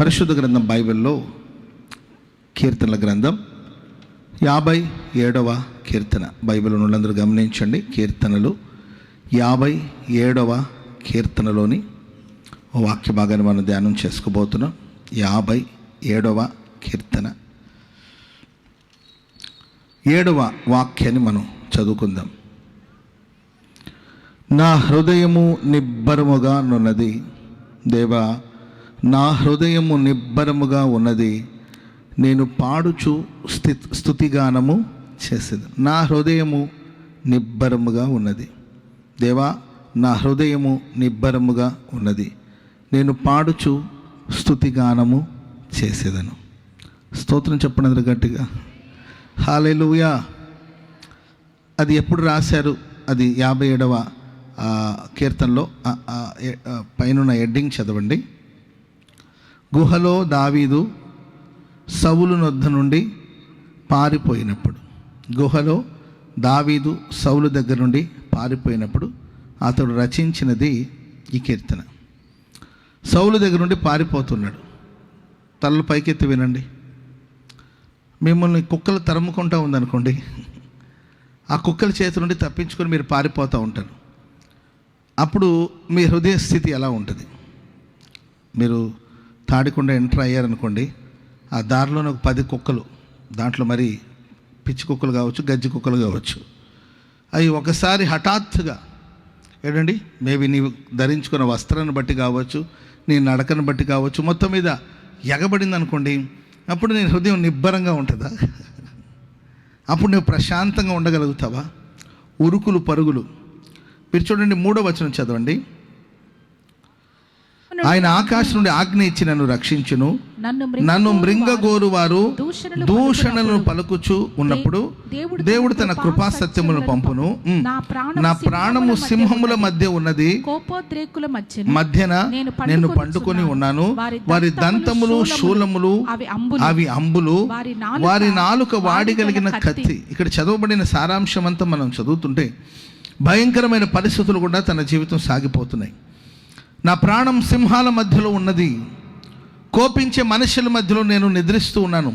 పరిశుద్ధ గ్రంథం బైబిల్లో కీర్తనల గ్రంథం 57వ కీర్తన. బైబిల్ ఉన్నందరూ గమనించండి. కీర్తనలు 57వ కీర్తనలోని ఓ వాక్య భాగాన్ని మనం ధ్యానం చేసుకోబోతున్నాం. 57వ కీర్తన 7వ వాక్యాన్ని మనం చదువుకుందాం. నా హృదయము నిబ్బరముగా నున్నది దేవా, నా హృదయము నిబ్బరముగా ఉన్నది, నేను పాడుచు స్తుతిగానము చేసేది. నా హృదయము నిబ్బరముగా ఉన్నది దేవా, నా హృదయము నిబ్బరముగా ఉన్నది, నేను పాడుచు స్తుతిగానము చేసేదను. స్తోత్రం చెప్పండి గట్టిగా. హల్లెలూయా. అది ఎప్పుడు రాశారు? అది 57వ కీర్తనలో పైన హెడ్డింగ్ చదవండి. గుహలో దావీదు సౌలు నొద్ద నుండి పారిపోయినప్పుడు, గుహలో దావీదు సౌలు దగ్గర నుండి పారిపోయినప్పుడు అతడు రచించినది ఈ కీర్తన. సౌలు దగ్గర నుండి పారిపోతున్నాడు. తలలు పైకెత్తి వినండి. మిమ్మల్ని కుక్కలు తరుముకుంటూ ఉందనుకోండి, ఆ కుక్కల చేతి నుండి తప్పించుకొని మీరు పారిపోతూ ఉంటారు. అప్పుడు మీ హృదయ స్థితి ఎలా ఉంటుంది? మీరు తాడికొండ ఎంటర్ అయ్యారనుకోండి, ఆ దారిలోనే ఒక 10 కుక్కలు, దాంట్లో మరి పిచ్చి కుక్కలు కావచ్చు, గజ్జి కుక్కలు కావచ్చు, అవి ఒకసారి హఠాత్తుగా ఏంటండి, మేబీ నీవు ధరించుకున్న వస్త్రాన్ని బట్టి కావచ్చు, నీ నడకను బట్టి కావచ్చు, మొత్తం మీద ఎగబడింది అనుకోండి, అప్పుడు నీ హృదయం నిబ్బరంగా ఉంటుందా? అప్పుడు నువ్వు ప్రశాంతంగా ఉండగలుగుతావా? ఉరుకులు పరుగులు. మీరు చూడండి, 3వ వచనం చదవండి. ఆయన ఆకాశం నుండి ఆజ్ఞ ఇచ్చి నన్ను రక్షించును, నన్ను మృంగగోరు వారు దూషణలను పలుకుచు ఉన్నప్పుడు దేవుడు తన కృపా సత్యములను పంపును. నా ప్రాణము సింహముల మధ్య ఉన్నది, మధ్యన నేను పండుకొని ఉన్నాను. వారి దంతములు శూలములు అవి అంబులు, వారి నాలుక వాడిగలిగిన కత్తి. ఇక్కడ చదవబడిన సారాంశం అంతా మనం చదువుతుంటే భయంకరమైన పరిస్థితులు కూడా తన జీవితం సాగిపోతున్నాయి. నా ప్రాణం సింహాల మధ్యలో ఉన్నది, కోపించే మనుషుల మధ్యలో నేను నిద్రిస్తూ ఉన్నాను.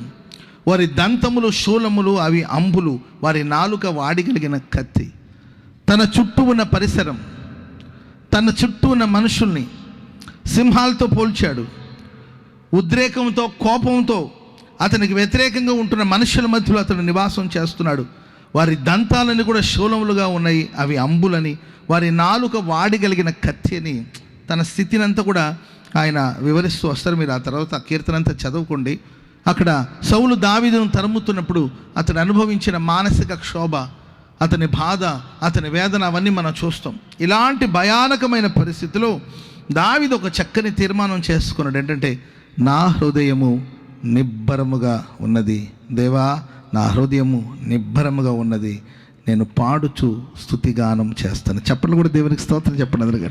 వారి దంతములు శూలములు అవి అంబులు, వారి నాలుక వాడిగలిగిన కత్తి. తన చుట్టూ ఉన్న పరిసరం, తన చుట్టూ ఉన్న మనుషుల్ని సింహాలతో పోల్చాడు. ఉద్రేకంతో, కోపంతో అతనికి వ్యతిరేకంగా ఉంటున్న మనుషుల మధ్యలో అతను నివాసం చేస్తున్నాడు. వారి దంతాలని కూడా శూలములుగా ఉన్నాయి, అవి అంబులని, వారి నాలుక వాడిగలిగిన కత్తి అని తన స్థితినంతా కూడా ఆయన వివరిస్తూ వస్తారు. మీరు ఆ తర్వాత ఆ కీర్తన అంతా చదువుకోండి. అక్కడ సౌలు దావీదును తరుముతున్నప్పుడు అతను అనుభవించిన మానసిక క్షోభ, అతని బాధ, అతని వేదన, అవన్నీ మనం చూస్తాం. ఇలాంటి భయానకమైన పరిస్థితిలో దావీదు ఒక చక్కని తీర్మానం చేసుకున్నాడు. ఏంటంటే, నా హృదయము నిబ్బరముగా ఉన్నది దేవా, నా హృదయము నిబ్బరముగా ఉన్నది, నేను పాడుచు స్తుతిగానం చేస్తాను. చెప్పండి కూడా దేవునికి స్తోత్రం చెప్పండి. అందరూ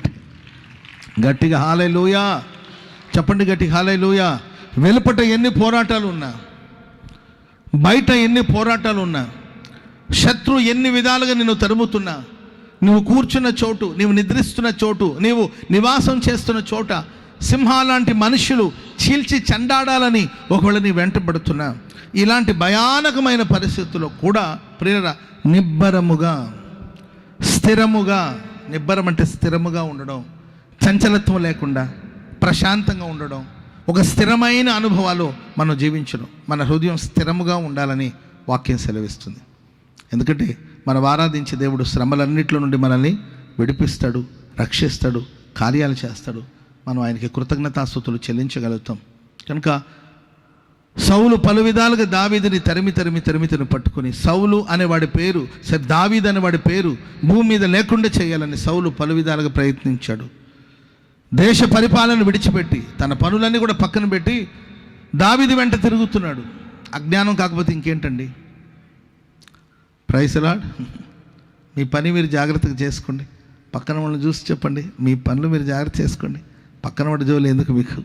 గట్టిగా హల్లెలూయా చెప్పండి. గట్టిగా హల్లెలూయా. వెలుపట ఎన్ని పోరాటాలు ఉన్నా, బయట ఎన్ని పోరాటాలు ఉన్నా, శత్రు ఎన్ని విధాలుగా నిన్ను తరుముతున్నా, నువ్వు కూర్చున్న చోటు, నీవు నిద్రిస్తున్న చోటు, నీవు నివాసం చేస్తున్న చోట సింహాలాంటి మనుషులు చీల్చి చండాడాలని ఒకవేళ నీ వెంటబడుతున్నా, ఇలాంటి భయానకమైన పరిస్థితుల్లో కూడా ప్రేర నిబ్బరముగా, స్థిరముగా, నిబ్బరం అంటే స్థిరముగా ఉండడం, చంచలత్వం లేకుండా ప్రశాంతంగా ఉండడం, ఒక స్థిరమైన అనుభవాలు మనం జీవించడం, మన హృదయం స్థిరముగా ఉండాలని వాక్యం సెలవిస్తుంది. ఎందుకంటే మనం ఆరాధించే దేవుడు శ్రమలన్నింటిలో నుండి మనల్ని విడిపిస్తాడు, రక్షిస్తాడు, కార్యాలు చేస్తాడు. మనం ఆయనకి కృతజ్ఞతాస్తుతులు చెల్లించగలుగుతాం. కనుక సౌలు పలు విధాలుగా దావీదుని తరిమి పట్టుకుని, సౌలు అనేవాడి పేరు, సరే దావీదు అనేవాడి పేరు భూమి మీద లేకుండా చేయాలని సౌలు పలు విధాలుగా ప్రయత్నించాడు. దేశ పరిపాలన విడిచిపెట్టి తన పనులన్నీ కూడా పక్కన పెట్టి దావీదు వెంట తిరుగుతున్నాడు. అజ్ఞానం కాకపోతే ఇంకేంటండి? Praise the lord. మీ పని మీరు జాగ్రత్తగా చేసుకోండి. పక్కన వాళ్ళని చూసి చెప్పండి, మీ పనులు మీరు జాగ్రత్త చేసుకోండి, పక్కన వాడి జోలు ఎందుకు మీకు?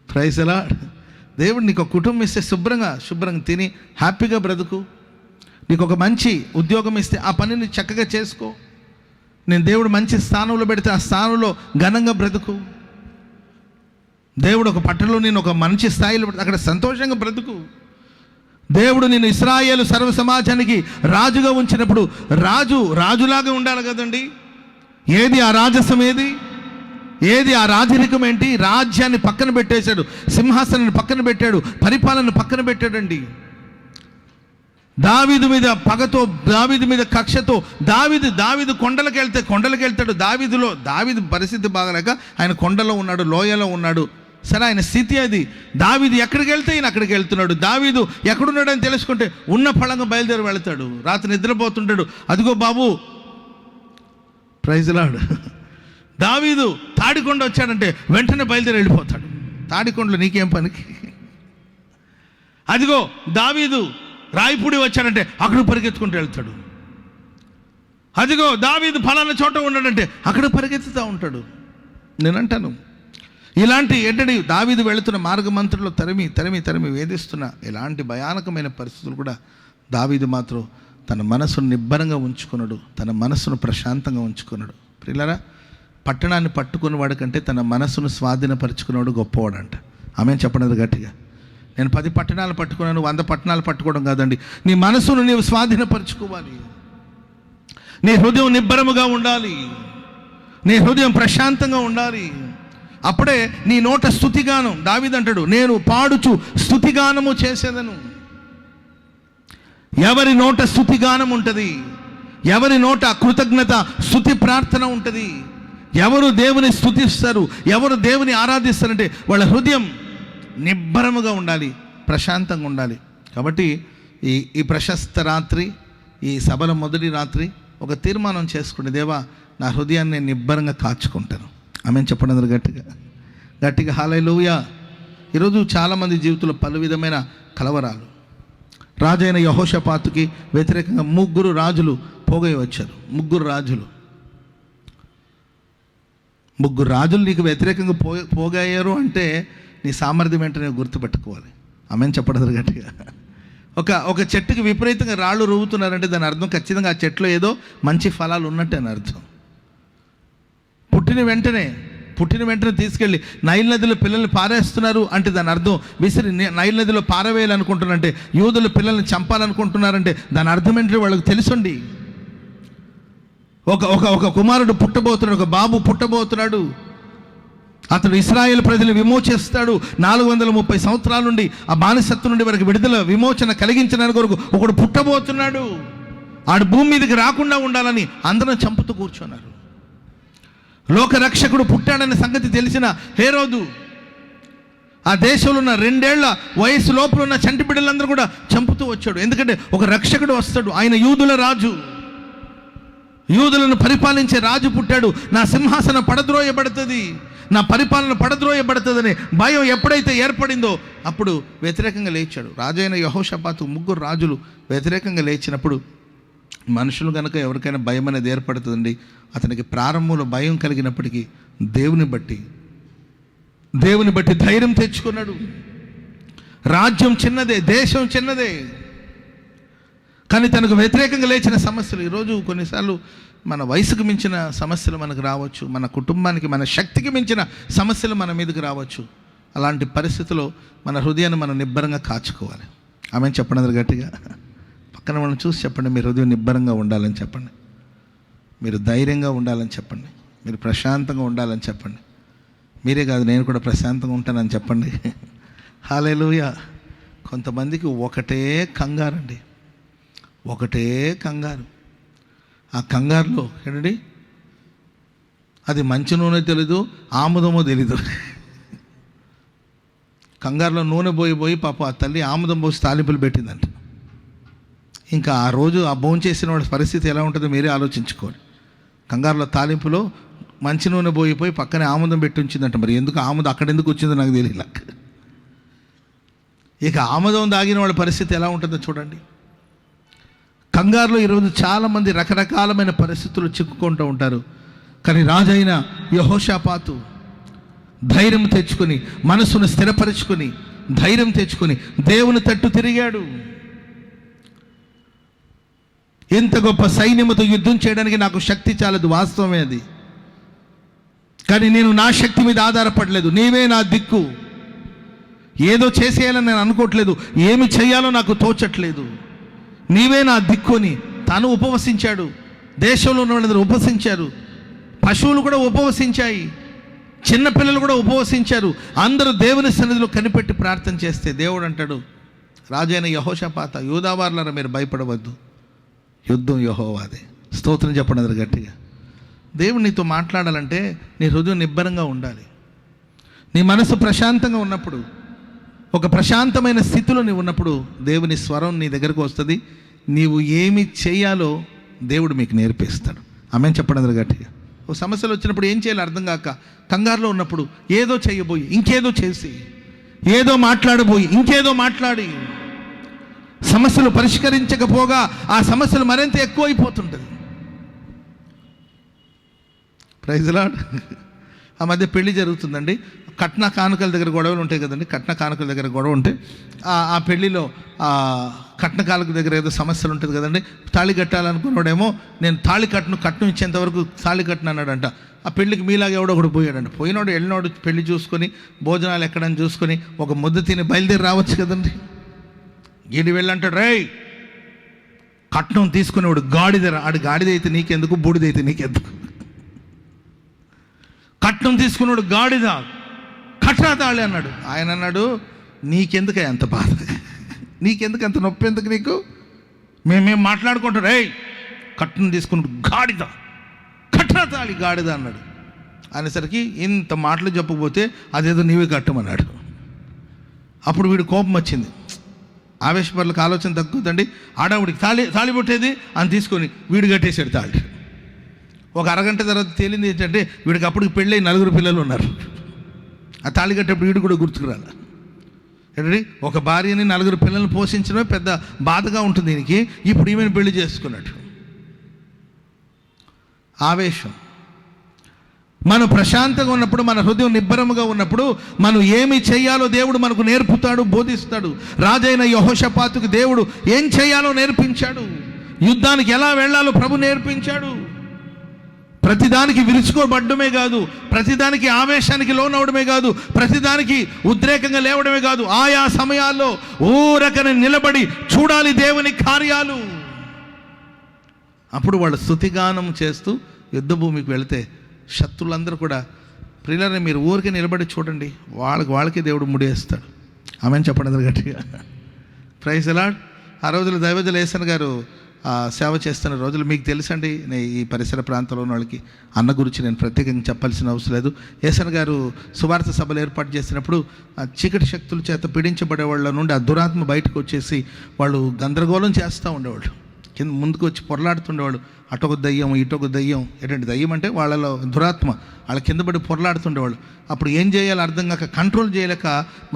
Praise the lord. దేవుడు నీకు ఒక కుటుంబం ఇస్తే శుభ్రంగా తిని హ్యాపీగా బ్రతుకు. నీకు ఒక మంచి ఉద్యోగం ఇస్తే ఆ పనిని చక్కగా చేసుకో. నేను దేవుడు మంచి స్థానంలో పెడితే ఆ స్థానంలో ఘనంగా బ్రతుకు. దేవుడు ఒక పట్టణంలో నేను ఒక మంచి స్థాయిలో అక్కడ సంతోషంగా బ్రతుకు. దేవుడు నేను ఇశ్రాయేలు సర్వ సమాజానికి రాజుగా ఉంచినప్పుడు రాజులాగా ఉండాలి కదండి. ఏది ఆ రాజసం, ఏది ఆ రాజరికం ఏంటి? రాజ్యాన్ని పక్కన పెట్టేశాడు, సింహాసనాన్ని పక్కన పెట్టాడు, పరిపాలన పక్కన పెట్టాడండి. దావీదు మీద పగతో, దావీదు మీద కక్షతో దావీదు కొండలకు వెళ్తాడు. దావీదు పరిస్థితి బాగలేక ఆయన కొండలో ఉన్నాడు, లోయలో ఉన్నాడు. సరే, ఆయన స్థితి అది. దావీదు ఎక్కడికి వెళ్తే ఈయన అక్కడికి వెళ్తున్నాడు. దావీదు ఎక్కడున్నాడని తెలుసుకుంటే ఉన్న ఫలంగా బయలుదేరి వెళ్తాడు. రాత్రి నిద్రపోతుంటాడు. అదిగో బాబు, ప్రైజ్ లార్డ్, దావీదు తాడికొండ వచ్చాడంటే వెంటనే బయలుదేరి వెళ్ళిపోతాడు. తాడికొండలో నీకేం పనికి? అదిగో దావీదు రాయిపూడి వచ్చాడంటే అక్కడ పరిగెత్తుకుంటూ వెళ్తాడు. అదిగో దావీదు ఫలానా చోట ఉన్నాడంటే అక్కడ పరిగెత్తుతూ ఉంటాడు. నేనంటాను, ఇలాంటి ఏంటంటే దావీదు వెళుతున్న మార్గమంతలో తరిమి వేధిస్తున్న ఇలాంటి భయానకమైన పరిస్థితులు కూడా దావీదు మాత్రం తన మనసును నిబ్బరంగా ఉంచుకున్నాడు, తన మనసును ప్రశాంతంగా ఉంచుకున్నాడు. ప్రియులారా, పట్టణాన్ని పట్టుకున్న వాడి కంటే తన మనసును స్వాధీనపరుచుకున్నవాడు గొప్పవాడంట. ఆమె చెప్పనది గట్టిగా. నేను 10 పట్టణాలు పట్టుకున్నాను, 100 పట్టణాలు పట్టుకోవడం కాదండి. నీ మనసును నీవు స్వాధీనపరచుకోవాలి. నీ హృదయం నిబ్బరముగా ఉండాలి, నీ హృదయం ప్రశాంతంగా ఉండాలి. అప్పుడే నీ నోట స్తుతిగానం, దావీదు అంటాడు, నేను పాడుచు స్తుతిగానము చేసేదను. ఎవరి నోట స్తుతిగానం ఉంటుంది, ఎవరి నోట కృతజ్ఞత స్తుతి ప్రార్థన ఉంటుంది, ఎవరు దేవుని స్తుతిస్తారు, ఎవరు దేవుని ఆరాధిస్తారంటే వాళ్ళ హృదయం నిబ్బరముగా ఉండాలి, ప్రశాంతంగా ఉండాలి. కాబట్టి ఈ ప్రశస్త రాత్రి, ఈ సభల మొదటి రాత్రి ఒక తీర్మానం చేసుకుంటే, దేవా నా హృదయాన్ని నేను నిబ్బరంగా కాచుకుంటాను. ఆమె చెప్పండి అందరూ గట్టిగా హల్లెలూయా. ఈరోజు చాలామంది జీవితంలో పలు విధమైన కలవరాలు. రాజైన యెహోషాపాతుకి వ్యతిరేకంగా 3 రాజులు పోగై వచ్చారు. 3 రాజులు నీకు వ్యతిరేకంగా పోగయ్యారు అంటే నీ సామర్థ్యం ఏంటో నేను గుర్తుపెట్టుకోవాలి. ఆమెను చెప్పడం గట్టిగా. ఒక చెట్టుకి విపరీతంగా రాళ్ళు రువ్వుతున్నారంటే దాని అర్థం ఖచ్చితంగా ఆ చెట్లో ఏదో మంచి ఫలాలు ఉన్నట్టే అని అర్థం. పుట్టిన వెంటనే తీసుకెళ్ళి నైల్ నదిలో పిల్లల్ని పారేస్తున్నారు అంటే దాని అర్థం విసిరి నైల్ నదిలో పారవేయాలనుకుంటున్నారంటే, యూదులు పిల్లల్ని చంపాలనుకుంటున్నారంటే దాని అర్థం ఏంటంటే వాళ్ళకి తెలుసండి. ఒక కుమారుడు పుట్టబోతున్నాడు, ఒక బాబు పుట్టబోతున్నాడు. అతడు ఇశ్రాయేలు ప్రజలు విమోచిస్తాడు. 430 సంవత్సరాల నుండి ఆ బానిసత్వం నుండి వారికి విమోచన కలిగించడానికి కొరకు ఒకడు పుట్టబోతున్నాడు. ఆడు భూమి మీదకి రాకుండా ఉండాలని అందరం చంపుతూ కూర్చున్నారు. లోకరక్షకుడు పుట్టాడనే సంగతి తెలిసిన హేరోదు ఆ దేశంలో ఉన్న 2 ఏళ్ల వయసు లోపల ఉన్న చంటి బిడ్డలందరూ కూడా చంపుతూ వచ్చాడు. ఎందుకంటే ఒక రక్షకుడు వస్తాడు, ఆయన యూదుల రాజు, యూదులను పరిపాలించే రాజు పుట్టాడు. నా సింహాసనం పడద్రోయబడుతుంది, నా పరిపాలన పడద్రోయబడుతుందనే భయం ఎప్పుడైతే ఏర్పడిందో అప్పుడు వ్యతిరేకంగా లేచాడు. రాజైన యెహోషాపాతు 3 రాజులు వ్యతిరేకంగా లేచినప్పుడు మనుషులు కనుక ఎవరికైనా భయం అనేది ఏర్పడుతుందండి. అతనికి ప్రారంభంలో భయం కలిగినప్పటికీ దేవుని బట్టి ధైర్యం తెచ్చుకున్నాడు. రాజ్యం చిన్నదే, దేశం చిన్నదే, కానీ తనకు వ్యతిరేకంగా లేచిన సమస్యలు ఈరోజు కొన్నిసార్లు మన వయసుకు మించిన సమస్యలు మనకు రావచ్చు, మన కుటుంబానికి మన శక్తికి మించిన సమస్యలు మన మీదకి రావచ్చు. అలాంటి పరిస్థితుల్లో మన హృదయాన్ని మనం నిబ్బరంగా కాచుకోవాలి. ఆమె చెప్పండి గట్టిగా. పక్కన వాళ్ళని చూసి చెప్పండి, మీ హృదయం నిబ్బరంగా ఉండాలని చెప్పండి, మీరు ధైర్యంగా ఉండాలని చెప్పండి, మీరు ప్రశాంతంగా ఉండాలని చెప్పండి. మీరే కాదు, నేను కూడా ప్రశాంతంగా ఉంటానని చెప్పండి. హల్లెలూయా. కొంతమందికి ఒకటే కంగారండి, ఒకటే కంగారు. ఆ కంగారులో ఏంటండి, అది మంచి నూనె తెలీదు, ఆముదమో తెలీదు. కంగారులో నూనె పోయి పాప ఆ తల్లి ఆముదం పోసి తాలింపులు పెట్టిందంట. ఇంకా ఆ రోజు ఆ భోజనం చేసిన వాడి పరిస్థితి ఎలా ఉంటుందో మీరే ఆలోచించుకోండి. కంగారులో తాలింపులో మంచి నూనె పోయి పక్కనే ఆముదం పెట్టి ఉంచిందంట. మరి ఎందుకు ఆముదం అక్కడ ఎందుకు వచ్చిందో నాకు తెలియదు. ఇక ఆముదం దాగిన వాళ్ళ పరిస్థితి ఎలా ఉంటుందో చూడండి. కంగారులో ఈరోజు చాలామంది రకరకాలమైన పరిస్థితులు చిక్కుకుంటూ ఉంటారు. కానీ రాజైన యెహోషాపాతు ధైర్యం తెచ్చుకొని, మనసును స్థిరపరచుకొని, ధైర్యం తెచ్చుకొని దేవుని తట్టు తిరిగాడు. ఇంత గొప్ప సైన్యముతో యుద్ధం చేయడానికి నాకు శక్తి చాలదు, వాస్తవమే అది. కానీ నేను నా శక్తి మీద ఆధారపడలేదు, నీవే నా దిక్కు. ఏదో చేసేయాలని నేను అనుకోవట్లేదు, ఏమి చేయాలో నాకు తోచట్లేదు, నీవే నా దిక్కు అని తను ఉపవసించాడు. దేశంలో ఉన్న వాళ్ళందరూ ఉపవసించారు, పశువులు కూడా ఉపవసించాయి, చిన్నపిల్లలు కూడా ఉపవసించారు. అందరూ దేవుని సన్నిధిలో కనిపెట్టి ప్రార్థన చేస్తే దేవుడు అంటాడు, రాజైన యెహోషాపాత, యూదావారులారా మీరు భయపడవద్దు, యుద్ధం యెహోవాదే. స్తోత్రం చెప్పండి అందరు గట్టిగా. దేవుడు నీతో మాట్లాడాలంటే నీ హృదయం నిబ్బరంగా ఉండాలి. నీ మనసు ప్రశాంతంగా ఉన్నప్పుడు, ఒక ప్రశాంతమైన స్థితిలో నీవు ఉన్నప్పుడు దేవుని స్వరం నీ దగ్గరకు వస్తుంది. నీవు ఏమి చేయాలో దేవుడు మీకు నేర్పిస్తాడు. ఆమెన్ చెప్పండి అందరు గట్టిగా. ఒక సమస్యలు వచ్చినప్పుడు ఏం చేయాలో అర్థం కాక కంగారులో ఉన్నప్పుడు ఏదో చేయబోయి ఇంకేదో చేసి, ఏదో మాట్లాడబోయి ఇంకేదో మాట్లాడి సమస్యలు పరిష్కరించకపోగా ఆ సమస్యలు మరింత ఎక్కువైపోతుంటుంది. Praise lord. ఆ మధ్య పెళ్లి జరుగుతుందండి. కట్న కానుకల దగ్గర గొడవలు ఉంటాయి కదండి. కట్న కానుకల దగ్గర గొడవ ఉంటే ఆ పెళ్లిలో కట్న కానుక దగ్గర ఏదో సమస్యలు ఉంటుంది కదండి. తాళి కట్టాలనుకున్నాడేమో, నేను కట్నం ఇచ్చేంత వరకు తాళి కట్టిన అన్నాడంట. ఆ పెళ్లికి మీలాగా ఎవడో ఒకడు పోయాడంట. పోయినోడు వెళ్ళినోడు పెళ్లి చూసుకొని, భోజనాలు ఎక్కడని చూసుకొని ఒక ముద్ద తిని బయలుదేరి రావచ్చు కదండి. ఈడు వెళ్ళంటాడు, రేయ్ కట్నం తీసుకునేవాడు గాడిద అయితే నీకెందుకు, బూడిదైతే నీకెందుకు. కట్నం తీసుకున్నాడు గాడిద, కట్నా తాళి అన్నాడు. ఆయన అన్నాడు, నీకెందుకు అంత బాధ, నీకెందుకు అంత నొప్పి, ఎందుకు నీకు, మేము మాట్లాడుకుంటాం. రేయ్ కట్నం తీసుకున్నాడు గాడిద, కట్నా తాళి గాడిద అన్నాడు. అనేసరికి ఇంత మాటలు చెప్పకపోతే అదేదో నీవే కట్టమన్నాడు. అప్పుడు వీడు కోపం వచ్చింది. ఆవేశపరులకు ఆలోచన తగ్గుతుందండి. ఆడవుడికి తాళి పుట్టేది అని తీసుకొని వీడు కట్టేశాడు తాళి. ఒక అరగంట తర్వాత తేలింది ఏంటంటే వీడికి అప్పటికి పెళ్ళి 4 పిల్లలు ఉన్నారు. ఆ తాళి కట్టేప్పుడు వీడు కూడా గుర్తుకురాలి. ఏంటంటే ఒక భార్యని 4 పిల్లల్ని పోషించడమే పెద్ద బాధగా ఉంటుంది దీనికి. ఇప్పుడు ఈమెను పెళ్లి చేసుకున్నాడు. ఆవేశం. మనం ప్రశాంతంగా ఉన్నప్పుడు, మన హృదయం నిబ్బరముగా ఉన్నప్పుడు మనం ఏమి చేయాలో దేవుడు మనకు నేర్పుతాడు, బోధిస్తాడు. రాజైన యెహోషాపాతుకు దేవుడు ఏం చేయాలో నేర్పించాడు. యుద్ధానికి ఎలా వెళ్ళాలో ప్రభు నేర్పించాడు. ప్రతిదానికి విరుచుకోబడ్డమే కాదు, ప్రతిదానికి ఆవేశానికి లోనవడమే కాదు, ప్రతిదానికి ఉద్రేకంగా లేవడమే కాదు, ఆయా సమయాల్లో ఊరకని నిలబడి చూడాలి దేవుని కార్యాలు. అప్పుడు వాళ్ళు స్తుతిగానం చేస్తూ యుద్ధ భూమికి వెళితే శత్రులందరూ కూడా, ప్రియులారా మీరు ఊరికే నిలబడి చూడండి, వాళ్ళకి దేవుడు ముడేస్తాడు. ఆమెను చెప్పండి అందరు గట్టిగా. Praise the lord. ఆ రోజులు దైవజనులు యేసన్ గారు సేవ చేస్తున్న రోజులు మీకు తెలుసండి. ఈ పరిసర ప్రాంతంలో ఉన్న వాళ్ళకి అన్న గురించి నేను ప్రత్యేకంగా చెప్పాల్సిన అవసరం లేదు. యేసన్ గారు సువార్త సభలు ఏర్పాటు చేసినప్పుడు చీకటి శక్తుల చేత పీడించబడే వాళ్ళ నుండి ఆ దురాత్మ బయటకు వచ్చేసి వాళ్ళు గందరగోళం చేస్తూ ఉండేవాళ్ళు. కింద ముందుకు వచ్చి పొరలాడుతుండేవాళ్ళు. అటొక దయ్యం, ఇటొక దయ్యం. ఏంటంటే దయ్యం అంటే వాళ్ళలో దురాత్మ, వాళ్ళ కింద పడి పొరలాడుతుండేవాళ్ళు. అప్పుడు ఏం చేయాలో అర్థం కాక, కంట్రోల్ చేయలేక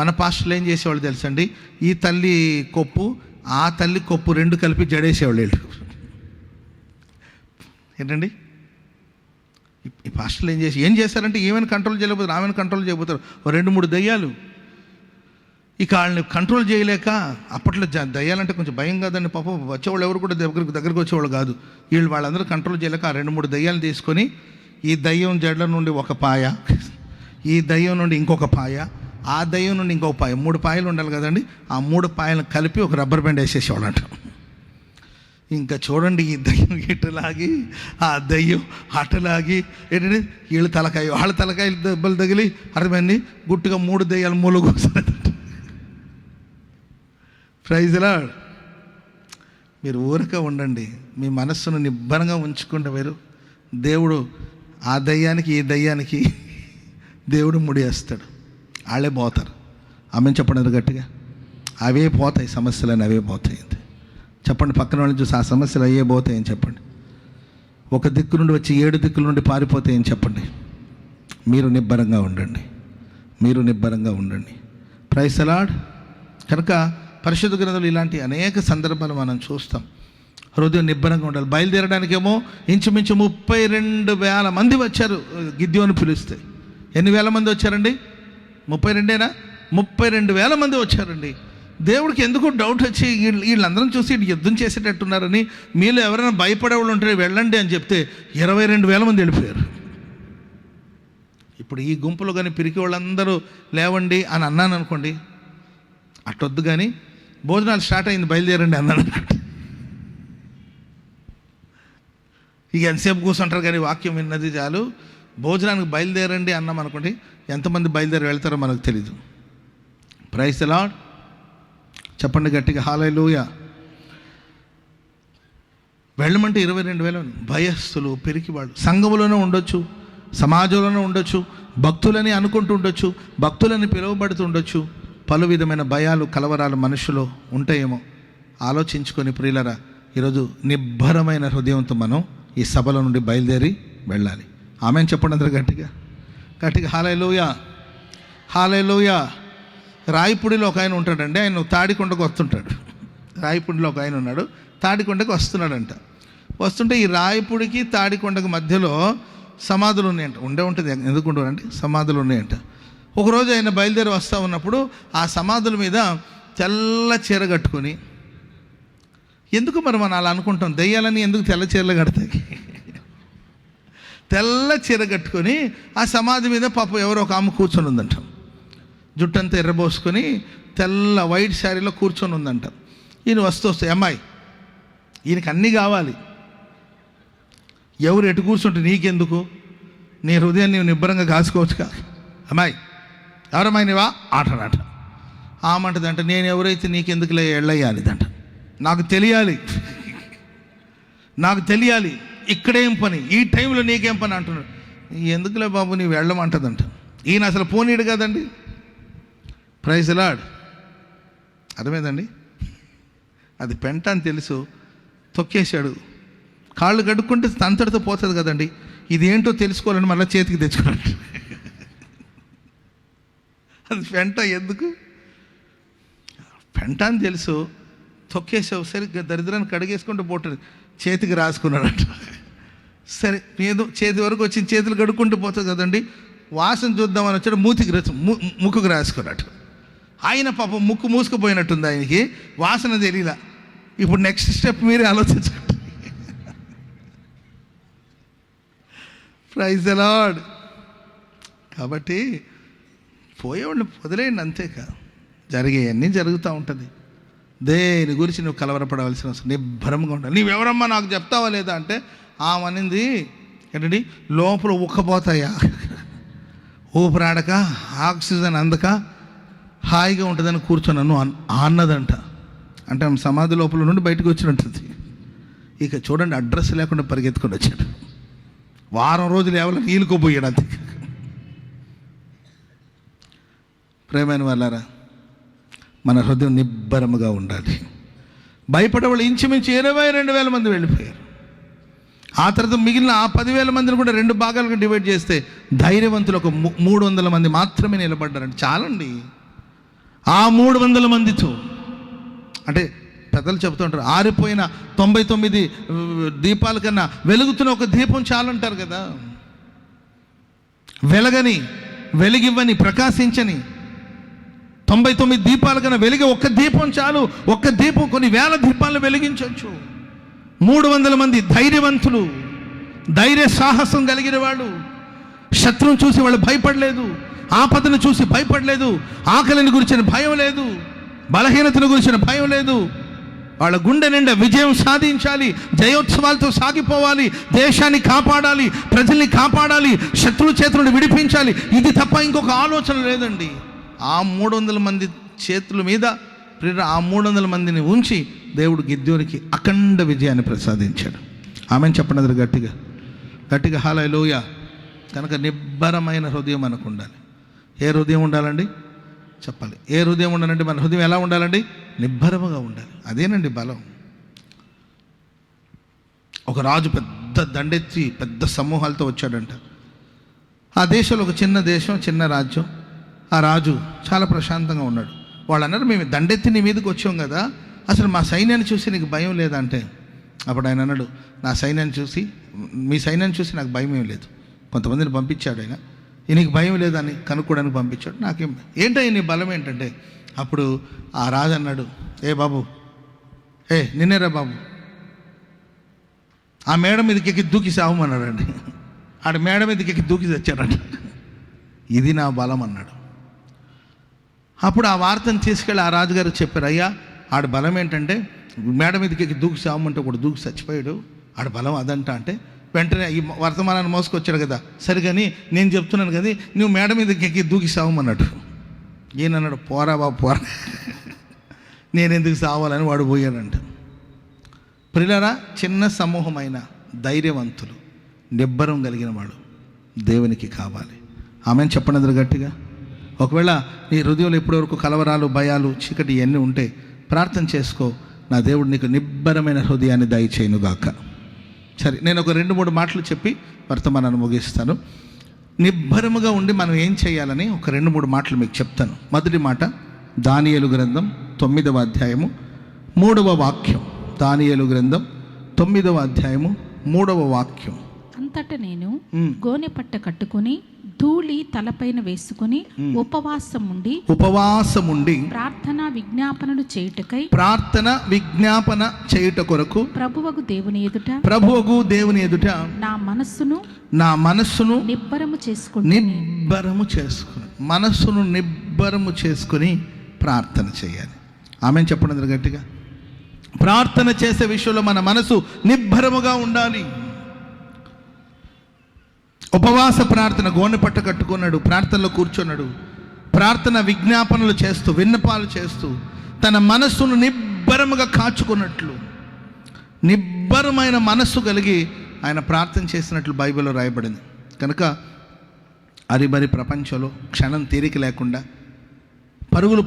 మన పాస్టర్లు ఏం చేసేవాళ్ళు తెలుసండి, ఈ తల్లి కొప్పు ఆ తల్లి కొప్పు 2 కలిపి జడేసేవాళ్ళు వీళ్ళు. ఏంటండి ఈ పాస్టర్లు ఏం చేశారంటే ఈమెను కంట్రోల్ చేయలేకపోతారు, ఆమెను కంట్రోల్ చేయబోతారు. 2-3 దయ్యాలు. ఇక వాళ్ళని కంట్రోల్ చేయలేక, అప్పట్లో దయ్యాలంటే కొంచెం భయం కాదండి పాపం, వచ్చేవాళ్ళు ఎవరు కూడా దగ్గరకు వచ్చేవాళ్ళు కాదు. వాళ్ళందరూ కంట్రోల్ చేయలేక ఆ 2-3 దయ్యాలు తీసుకొని, ఈ దయ్యం జడ్ల నుండి ఒక పాయ, ఈ దయ్యం నుండి ఇంకొక పాయ, ఆ దయ్యం నుండి ఇంకొక పాయ, 3 పాయలు ఉండాలి కదండి. ఆ 3 పాయలను కలిపి ఒక రబ్బర్ బ్యాండ్ వేసేసేవాళ్ళు అంట. ఇంకా చూడండి, ఈ దయ్యం ఇటులాగి ఆ దయ్యం అటులాగి, ఏంటంటే వీళ్ళు తలకాయ వాళ్ళ తలకాయలు దెబ్బలు తగిలి అర్థమైంది, గుట్టుగా 3 దయ్యాలు మూలగోసారంట. Praise the lord. మీరు ఊరక ఉండండి, మీ మనస్సును నిబ్బరంగా ఉంచుకుంటే మీరు దేవుడు ఆ దయ్యానికి ఈ దయ్యానికి దేవుడు ముడివేస్తాడు. వాళ్ళే పోతారు. ఆమెను చెప్పండి గట్టిగా. అవే పోతాయి సమస్యలని, అవే పోతాయి. చెప్పండి పక్కన వాళ్ళని చూసి, ఆ సమస్యలు అయ్యే పోతాయని చెప్పండి. ఒక దిక్కు నుండి వచ్చి 7 దిక్కుల నుండి పారిపోతాయని చెప్పండి. మీరు నిబ్బరంగా ఉండండి, మీరు నిబ్బరంగా ఉండండి. Praise the lord. కనుక పరిశుద్ధ గ్రంథంలో ఇలాంటి అనేక సందర్భాలు మనం చూస్తాం. హృదయం నిబ్బరంగా ఉండాలి. బయలుదేరడానికేమో ఇంచుమించు 32,000 మంది వచ్చారు గిద్యోను పిలిస్తే. ఎన్ని వేల మంది వచ్చారండి? 32ఏనా? 32,000 మంది వచ్చారండి. దేవుడికి ఎందుకు డౌట్ వచ్చి, వీళ్ళందరం చూసి యుద్ధం చేసేటట్టున్నారని, మీలో ఎవరైనా భయపడేవాళ్ళు ఉంటే వెళ్ళండి అని చెప్తే 22,000 మంది వెళ్ళిపోయారు. ఇప్పుడు ఈ గుంపులో కానీ పిరికి వాళ్ళందరూ లేవండి అని అన్నాను అనుకోండి, అట్టొద్దు. కానీ భోజనాలు స్టార్ట్ అయింది, బయలుదేరండి అన్నాను అనుకోండి, ఇక ఎంతసేపు కూర్చుంటారు. కానీ వాక్యం విన్నది చాలు, భోజనానికి బయలుదేరండి అన్నాం అనుకోండి, ఎంతమంది బయలుదేరి వెళ్తారో మనకు తెలీదు. Praise the lord. చెప్పండి గట్టిగా హల్లెలూయా. వెళ్ళమంటే 22,000 భయస్థులు, పిరికివాళ్ళు. సంఘములోనే ఉండొచ్చు, సమాజంలోనే ఉండొచ్చు, భక్తులని అనుకుంటూ ఉండొచ్చు, భక్తులని పిలువబడుతూ ఉండొచ్చు. పలు విధమైన భయాలు, కలవరాలు మనుషులు ఉంటాయేమో. ఆలోచించుకొని ప్రియులరా, ఈరోజు నిబ్బరమైన హృదయంతో మనం ఈ సభల నుండి బయలుదేరి వెళ్ళాలి. ఆమెను చెప్పండి అందరూ గట్టిగా గట్టిగా హల్లెలూయా హల్లెలూయా. రాయపూడిలో ఒక ఆయన ఉంటాడండి, ఆయన తాడికొండకు వస్తుంటాడు. రాయపూడిలో ఒక ఆయన ఉన్నాడు, తాడికొండకు వస్తున్నాడంట. వస్తుంటే ఈ రాయపూడికి తాడికొండకు మధ్యలో సమాధులు ఉన్నాయంట. ఉంటుంది, ఎందుకు ఉండవండి, సమాధులు ఉన్నాయంట. ఒకరోజు ఆయన బయలుదేరి వస్తూ ఉన్నప్పుడు ఆ సమాధుల మీద తెల్ల చీర కట్టుకొని, ఎందుకు మరి మనం అలా అనుకుంటాం, దెయ్యాలని ఎందుకు తెల్ల చీరలు కడతాయి? తెల్ల చీర కట్టుకొని ఆ సమాధి మీద పాపం ఎవరో ఒక ఆమె కూర్చొని ఉందంట. జుట్టంతా ఎర్రబోసుకొని తెల్ల వైట్ శారీలో కూర్చొని ఉందంట. ఈయన వస్తే అమ్మాయి, ఈయనకి అన్నీ కావాలి, ఎవరు ఎటు కూర్చుంటే నీకెందుకు, నీ హృదయాన్ని నీవు నిబ్బరంగా కాసుకోవచ్చుగా. అమ్మాయి, ఎవరమ్మాయి నీవా ఆటనాట. ఆమంటదంట, నేను ఎవరైతే నీకెందుకులే ఎళ్ళయ్యాలిదంట, నాకు తెలియాలి, నాకు తెలియాలి, ఇక్కడేం పని, ఈ టైంలో నీకేం పని అంటున్నాడు. ఎందుకులే బాబు నీవు వెళ్ళమంటదంట. ఈయన అసలు పోనీడు కదండి. Praise the lord. అర్థమైందండి. అది పెంట అని తెలుసు, తొక్కేశాడు. కాళ్ళు కడుక్కుంటే తంతడితో పోతుంది కదండి. ఇదేంటో తెలుసుకోవాలని మళ్ళీ చేతికి తెచ్చుకున్నాడు. అది పెంట, ఎందుకు పెంట అని తెలుసు, తొక్కేసావు. సరే దరిద్రాన్ని కడిగేసుకుంటూ పోతుంది, చేతికి రాసుకున్నాడట. సరే ఏదో చేతి వరకు వచ్చి చేతులు కడుక్కుంటూ పోతుంది కదండి. వాసన చూద్దామని వచ్చాడు, ముక్కుకు రాసుకున్నాడు. ఆయన పాపం ముక్కు మూసుకుపోయినట్టుంది, ఆయనకి వాసన తెలియలా. ఇప్పుడు నెక్స్ట్ స్టెప్ మీరే ఆలోచించండి. Praise the lord. కాబట్టి పోయేవాళ్ళు వదిలేయండి, అంతేకా. జరిగేవన్నీ జరుగుతూ ఉంటుంది. దేని గురించి నువ్వు కలవరపడవలసిన అవసరం, నిబ్బరంగా ఉండాలి. నీవెవరమ్మా నాకు చెప్తావా లేదా అంటే, ఆమనింది ఏంటండి, లోపల ఉక్కపోతాయా, ఊపిరాడక ఆక్సిజన్ అందక హాయిగా ఉంటుందని కూర్చొన్నాను అన్నదంట. అంటే ఆమె సమాధి లోపల నుండి బయటకు వచ్చినట్టుంది. ఇక చూడండి, అడ్రస్ లేకుండా పరిగెత్తుకొని వచ్చాడు. వారం రోజులు ఎవరు ఈలుకోపోయాడు అంతే. ప్రేమైన వాళ్ళారా, మన హృదయం నిబ్బరముగా ఉండాలి. భయపడే వాళ్ళు ఇంచుమించు 22,000 మంది వెళ్ళిపోయారు. ఆ తర్వాత మిగిలిన ఆ 10,000 మందిని కూడా 2 భాగాలుగా డివైడ్ చేస్తే ధైర్యవంతులు ఒక 300 మంది మాత్రమే నిలబడ్డారండి. చాలండి. ఆ 300 మందితో, అంటే పెద్దలు చెబుతుంటారు, ఆరిపోయిన 99 దీపాల కన్నా వెలుగుతున్న ఒక దీపం చాలంటారు కదా. వెలిగివ్వని ప్రకాశించని 99 దీపాల కన్నా వెలిగే ఒక్క దీపం చాలు. ఒక్క దీపం కొన్ని వేల దీపాలను వెలిగించవచ్చు. 300 మంది ధైర్యవంతులు, ధైర్య సాహసం కలిగిన వాళ్ళు. శత్రువును చూసి వాళ్ళు భయపడలేదు, ఆపదను చూసి భయపడలేదు, ఆకలిని గురించిన భయం లేదు, బలహీనతను గురించిన భయం లేదు. వాళ్ళ గుండె నిండా విజయం సాధించాలి, జయోత్సవాలతో సాగిపోవాలి, దేశాన్ని కాపాడాలి, ప్రజల్ని కాపాడాలి, శత్రువు చేతుల నుండి విడిపించాలి. ఇది తప్ప ఇంకొక ఆలోచన లేదండి. ఆ 300 మంది చేతుల మీద ఆ 300 మందిని ఉంచి దేవుడు గిద్యోనికి అఖండ విజయాన్ని ప్రసాదించాడు. ఆమెను చెప్పండి గట్టిగా గట్టిగా హల్లెలూయా. కనుక నిబ్బరమైన హృదయం మనకు ఉండాలి. ఏ హృదయం ఉండాలండి చెప్పాలి. ఏ హృదయం ఉండాలంటే మన హృదయం ఎలా ఉండాలండి? నిబ్బరముగా ఉండాలి. అదేనండి బలం. ఒక రాజు పెద్ద దండెత్తి పెద్ద సమూహాలతో వచ్చాడంట. ఆ దేశంలో ఒక చిన్న దేశం, చిన్న రాజ్యం. ఆ రాజు చాలా ప్రశాంతంగా ఉన్నాడు. వాళ్ళు అన్నారు, మేము దండెత్తి నీ మీదకి వచ్చాం కదా, అసలు మా సైన్యాన్ని చూసి నీకు భయం లేదంటే, అప్పుడు ఆయన అన్నాడు, నా సైన్యాన్ని చూసి, మీ సైన్యాన్ని చూసి నాకు భయం ఏం లేదు. కొంతమందిని పంపించాడు ఆయన, నీకు భయం లేదని కనుక్కోవడానికి పంపించాడు. నాకేం ఏంటో నీ బలం ఏంటంటే, అప్పుడు ఆ రాజు అన్నాడు, ఏ బాబు, నిన్నేరా బాబు, ఆ మేడ మీదకి ఎక్కి దూకి సావమన్నాడండి. ఆడ మేడ మీదకి ఎక్కి దూకి తెచ్చాడంట. ఇది నా బలం అన్నాడు. అప్పుడు ఆ వార్తను తీసుకెళ్ళి ఆ రాజుగారికి చెప్పారు, అయ్యా ఆడ బలం ఏంటంటే మేడ మీదకి దూకి సామంటే ఒకడు దూకి చచ్చిపోయాడు, ఆడ బలం అదంట. అంటే వెంటనే ఈ వర్తమానాన్ని మోసుకొచ్చాడు కదా, సరిగాని నేను చెప్తున్నాను కదా నువ్వు మేడ మీదకి ఎక్కి దూకి సావమన్నాడు. ఈయనన్నాడు, పోరా బాబు పోరా, నేను ఎందుకు సావాలని వాడు పోయాడంట. ప్రియులారా, చిన్న సమూహమైన ధైర్యవంతులు, నిబ్బరం కలిగిన వాడు దేవునికి కావాలి. ఆమెను చెప్పండి అందరూ గట్టిగా. ఒకవేళ నీ హృదయంలో ఇప్పటివరకు కలవరాలు, భయాలు, చీకటి ఇవన్నీ ఉంటే ప్రార్థన చేసుకో, నా దేవుడు నీకు నిబ్బరమైన హృదయాన్ని దయచేయునుగాక. సరే, నేను ఒక 2-3 మాటలు చెప్పి వర్తమానాన్ని ముగిస్తాను. నిబ్బరముగా ఉండి మనం ఏం చేయాలని ఒక 2-3 మాటలు మీకు చెప్తాను. మొదటి మాట, దానియేలు గ్రంథం 9వ అధ్యాయము 3వ వాక్యం. దానియేలు గ్రంథం 9వ అధ్యాయము 3వ వాక్యం. అంతటా నేను గోనె పట్ట కట్టుకుని ధూళి తలపైన వేసుకుని ఉపవాసం ఉండి ప్రార్థన విజ్ఞాపన చేయుట కొరకు ప్రభువగు దేవుని ఎదుట నా మనస్సును నిబ్బరము చేసుకుని మనస్సును నిబ్బరము చేసుకుని ప్రార్థన చేయాలి. ఆమెను చెప్పండి గట్టిగా. ప్రార్థన చేసే విషయంలో మన మనసు నిబ్బరముగా ఉండాలి. ఉపవాస ప్రార్థన, గోనె పట్ట కట్టుకున్నాడు, ప్రార్థనలో కూర్చున్నాడు, ప్రార్థన విజ్ఞాపనలు చేస్తూ, విన్నపాలు చేస్తూ తన మనస్సును నిబ్బరముగా కాచుకున్నట్లు, నిబ్బరమైన మనస్సు కలిగి ఆయన ప్రార్థన చేసినట్లు బైబిల్లో రాయబడింది. కనుక అరిబరి ప్రపంచంలో క్షణం తీరిక లేకుండా పరుగులు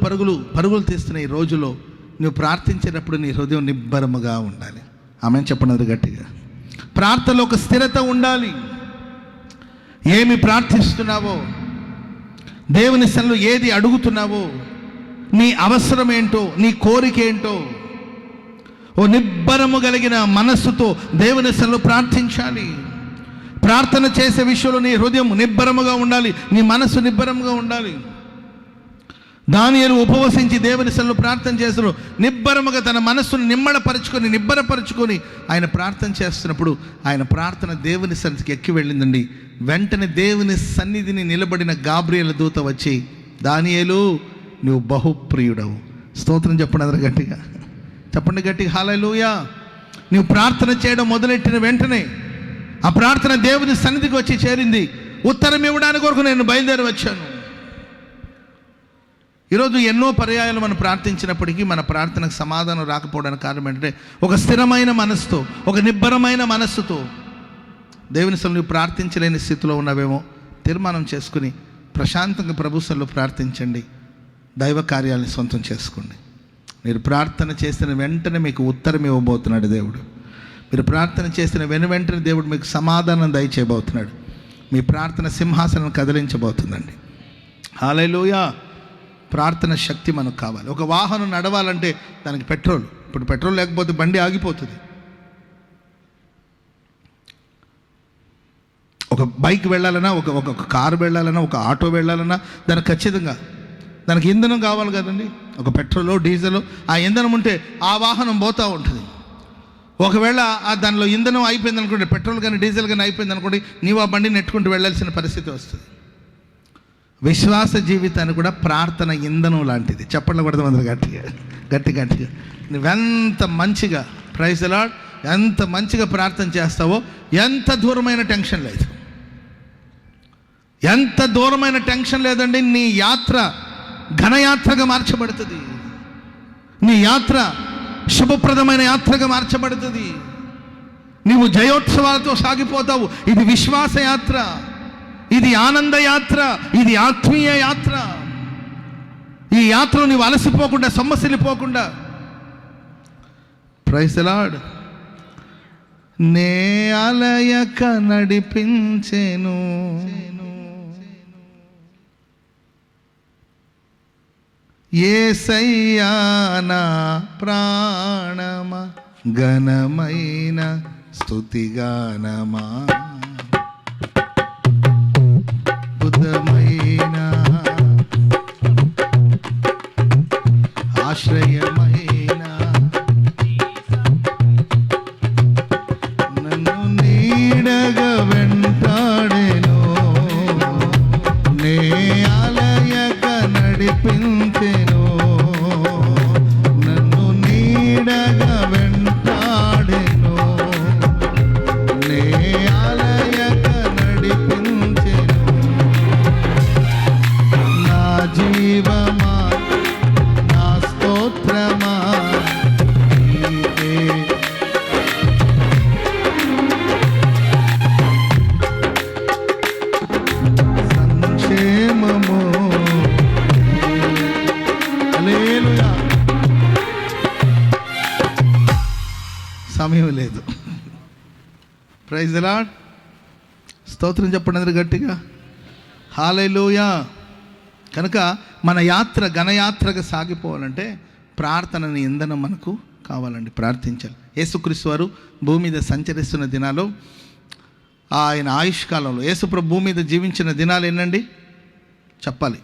తీస్తున్న ఈ రోజులో నువ్వు ప్రార్థించేటప్పుడు నీ హృదయం నిబ్బరముగా ఉండాలి. ఆమెను చెప్పండి గట్టిగా. ప్రార్థనలో ఒక స్థిరత ఉండాలి. ఏమి ప్రార్థిస్తున్నావో, దేవుని సన్నిధిలో ఏది అడుగుతున్నావో, నీ అవసరం ఏంటో, నీ కోరిక ఏంటో, ఓ నిబ్బరము కలిగిన మనస్సుతో దేవుని సన్నిధిలో ప్రార్థించాలి. ప్రార్థన చేసే విషయంలో నీ హృదయం నిబ్బరముగా ఉండాలి, నీ మనస్సు నిబ్బరముగా ఉండాలి. దానియేలు ఉపవసించి దేవుని సన్నిధిలో ప్రార్థన చేస్తూ నిబ్బరముగా తన మనస్సును నిబ్బరపరుచుకొని ఆయన ప్రార్థన చేస్తున్నప్పుడు ఆయన ప్రార్థన దేవుని సన్నిధికి ఎక్కి వెళ్ళిందండి. వెంటనే దేవుని సన్నిధిని నిలబడిన గాబ్రియేలు దూత వచ్చి, దానియేలు నువ్వు బహుప్రియుడవు. స్తోత్రం చెప్పండి అందరూ గట్టిగా. చెప్పండి గట్టిగా, హల్లెలూయా. నువ్వు ప్రార్థన చేయడం మొదలెట్టిన వెంటనే ఆ ప్రార్థన దేవుని సన్నిధికి వచ్చి చేరింది. ఉత్తరం ఇవ్వడానికి కొరకు నేను బయలుదేరి వచ్చాను. ఈరోజు ఎన్నో పర్యాయాలు మనం ప్రార్థించినప్పటికీ మన ప్రార్థనకు సమాధానం రాకపోవడానికి కారణం ఏంటంటే ఒక స్థిరమైన మనస్సుతో, ఒక నిబ్బరమైన మనస్సుతో దేవుని సన్నిధిలో నువ్వు ప్రార్థించలేని స్థితిలో ఉన్నావేమో తీర్మానం చేసుకుని ప్రశాంతంగా ప్రభు సన్నిధిలో ప్రార్థించండి. దైవ కార్యాలను సొంతం చేసుకోండి. మీరు ప్రార్థన చేసిన వెంటనే మీకు ఉత్తరం ఇవ్వబోతున్నాడు దేవుడు. మీరు ప్రార్థన చేసిన వెంటనే దేవుడు మీకు సమాధానం దయచేయబోతున్నాడు. మీ ప్రార్థన సింహాసనం కదిలించబోతుందండి. హల్లెలూయా. ప్రార్థన శక్తి మనకు కావాలి. ఒక వాహనం నడవాలంటే దానికి పెట్రోల్. ఇప్పుడు పెట్రోల్ లేకపోతే బండి ఆగిపోతుంది. ఒక బైక్ వెళ్ళాలన్నా, ఒక కారు వెళ్ళాలన్నా, ఒక ఆటో వెళ్ళాలన్నా దానికి ఖచ్చితంగా దానికి ఇంధనం కావాలి కదండి. ఒక పెట్రోలో డీజిల్, ఆ ఇంధనం ఉంటే ఆ వాహనం పోతూ ఉంటుంది. ఒకవేళ దానిలో ఇంధనం అయిపోయింది అనుకోండి, పెట్రోల్ కానీ డీజిల్ కానీ అయిపోయింది అనుకోండి, నీవు ఆ బండిని నెట్టుకుంటూ వెళ్ళాల్సిన పరిస్థితి వస్తుంది. విశ్వాస జీవితాన్ని కూడా ప్రార్థన ఇంధనం లాంటిది. చెప్పండి కూడా అందరూ గట్టిగా. నువ్వెంత మంచిగా, ప్రైజ్ ది లార్డ్, ఎంత మంచిగా ప్రార్థన చేస్తావో ఎంత దూరమైన టెన్షన్ లేదు. ఎంత దూరమైన టెన్షన్ లేదండి. నీ యాత్ర ఘనయాత్రగా మార్చబడుతుంది. నీ యాత్ర శుభప్రదమైన యాత్రగా మార్చబడుతుంది. నీవు జయోత్సవాలతో సాగిపోతావు. ఇది విశ్వాస యాత్ర, ఇది ఆనంద యాత్ర, ఇది ఆత్మీయ యాత్ర. ఈ యాత్రలో నీవు అలసిపోకుండా, సొమ్మసిల్లిపోకుండా, ప్రైజ్ ది లార్డ్, నే అలయక నడిపించెను యేసయ్యా నా ప్రాణమా, ఘనమైన స్తుతిగానమా, బుద్ధమైన ఆశ్రయమైన నన్ను నీడగా వెంటాడెను, నే ఏమీ లేదు. Praise the lord. స్తోత్రం చెప్పండి అందరూ గట్టిగా. హల్లెలూయా. కనుక మన యాత్ర ఘనయాత్రగా సాగిపోవాలంటే ప్రార్థనని ఇంధనం మనకు కావాలండి. ప్రార్థించాలి. యేసుక్రీస్తు వారు భూమి మీద సంచరిస్తున్న దినాలు, ఆయన ఆయుష్కాలంలో యేసుప్రభు భూమి మీద జీవించిన దినాలు ఎన్నండి చెప్పాలి?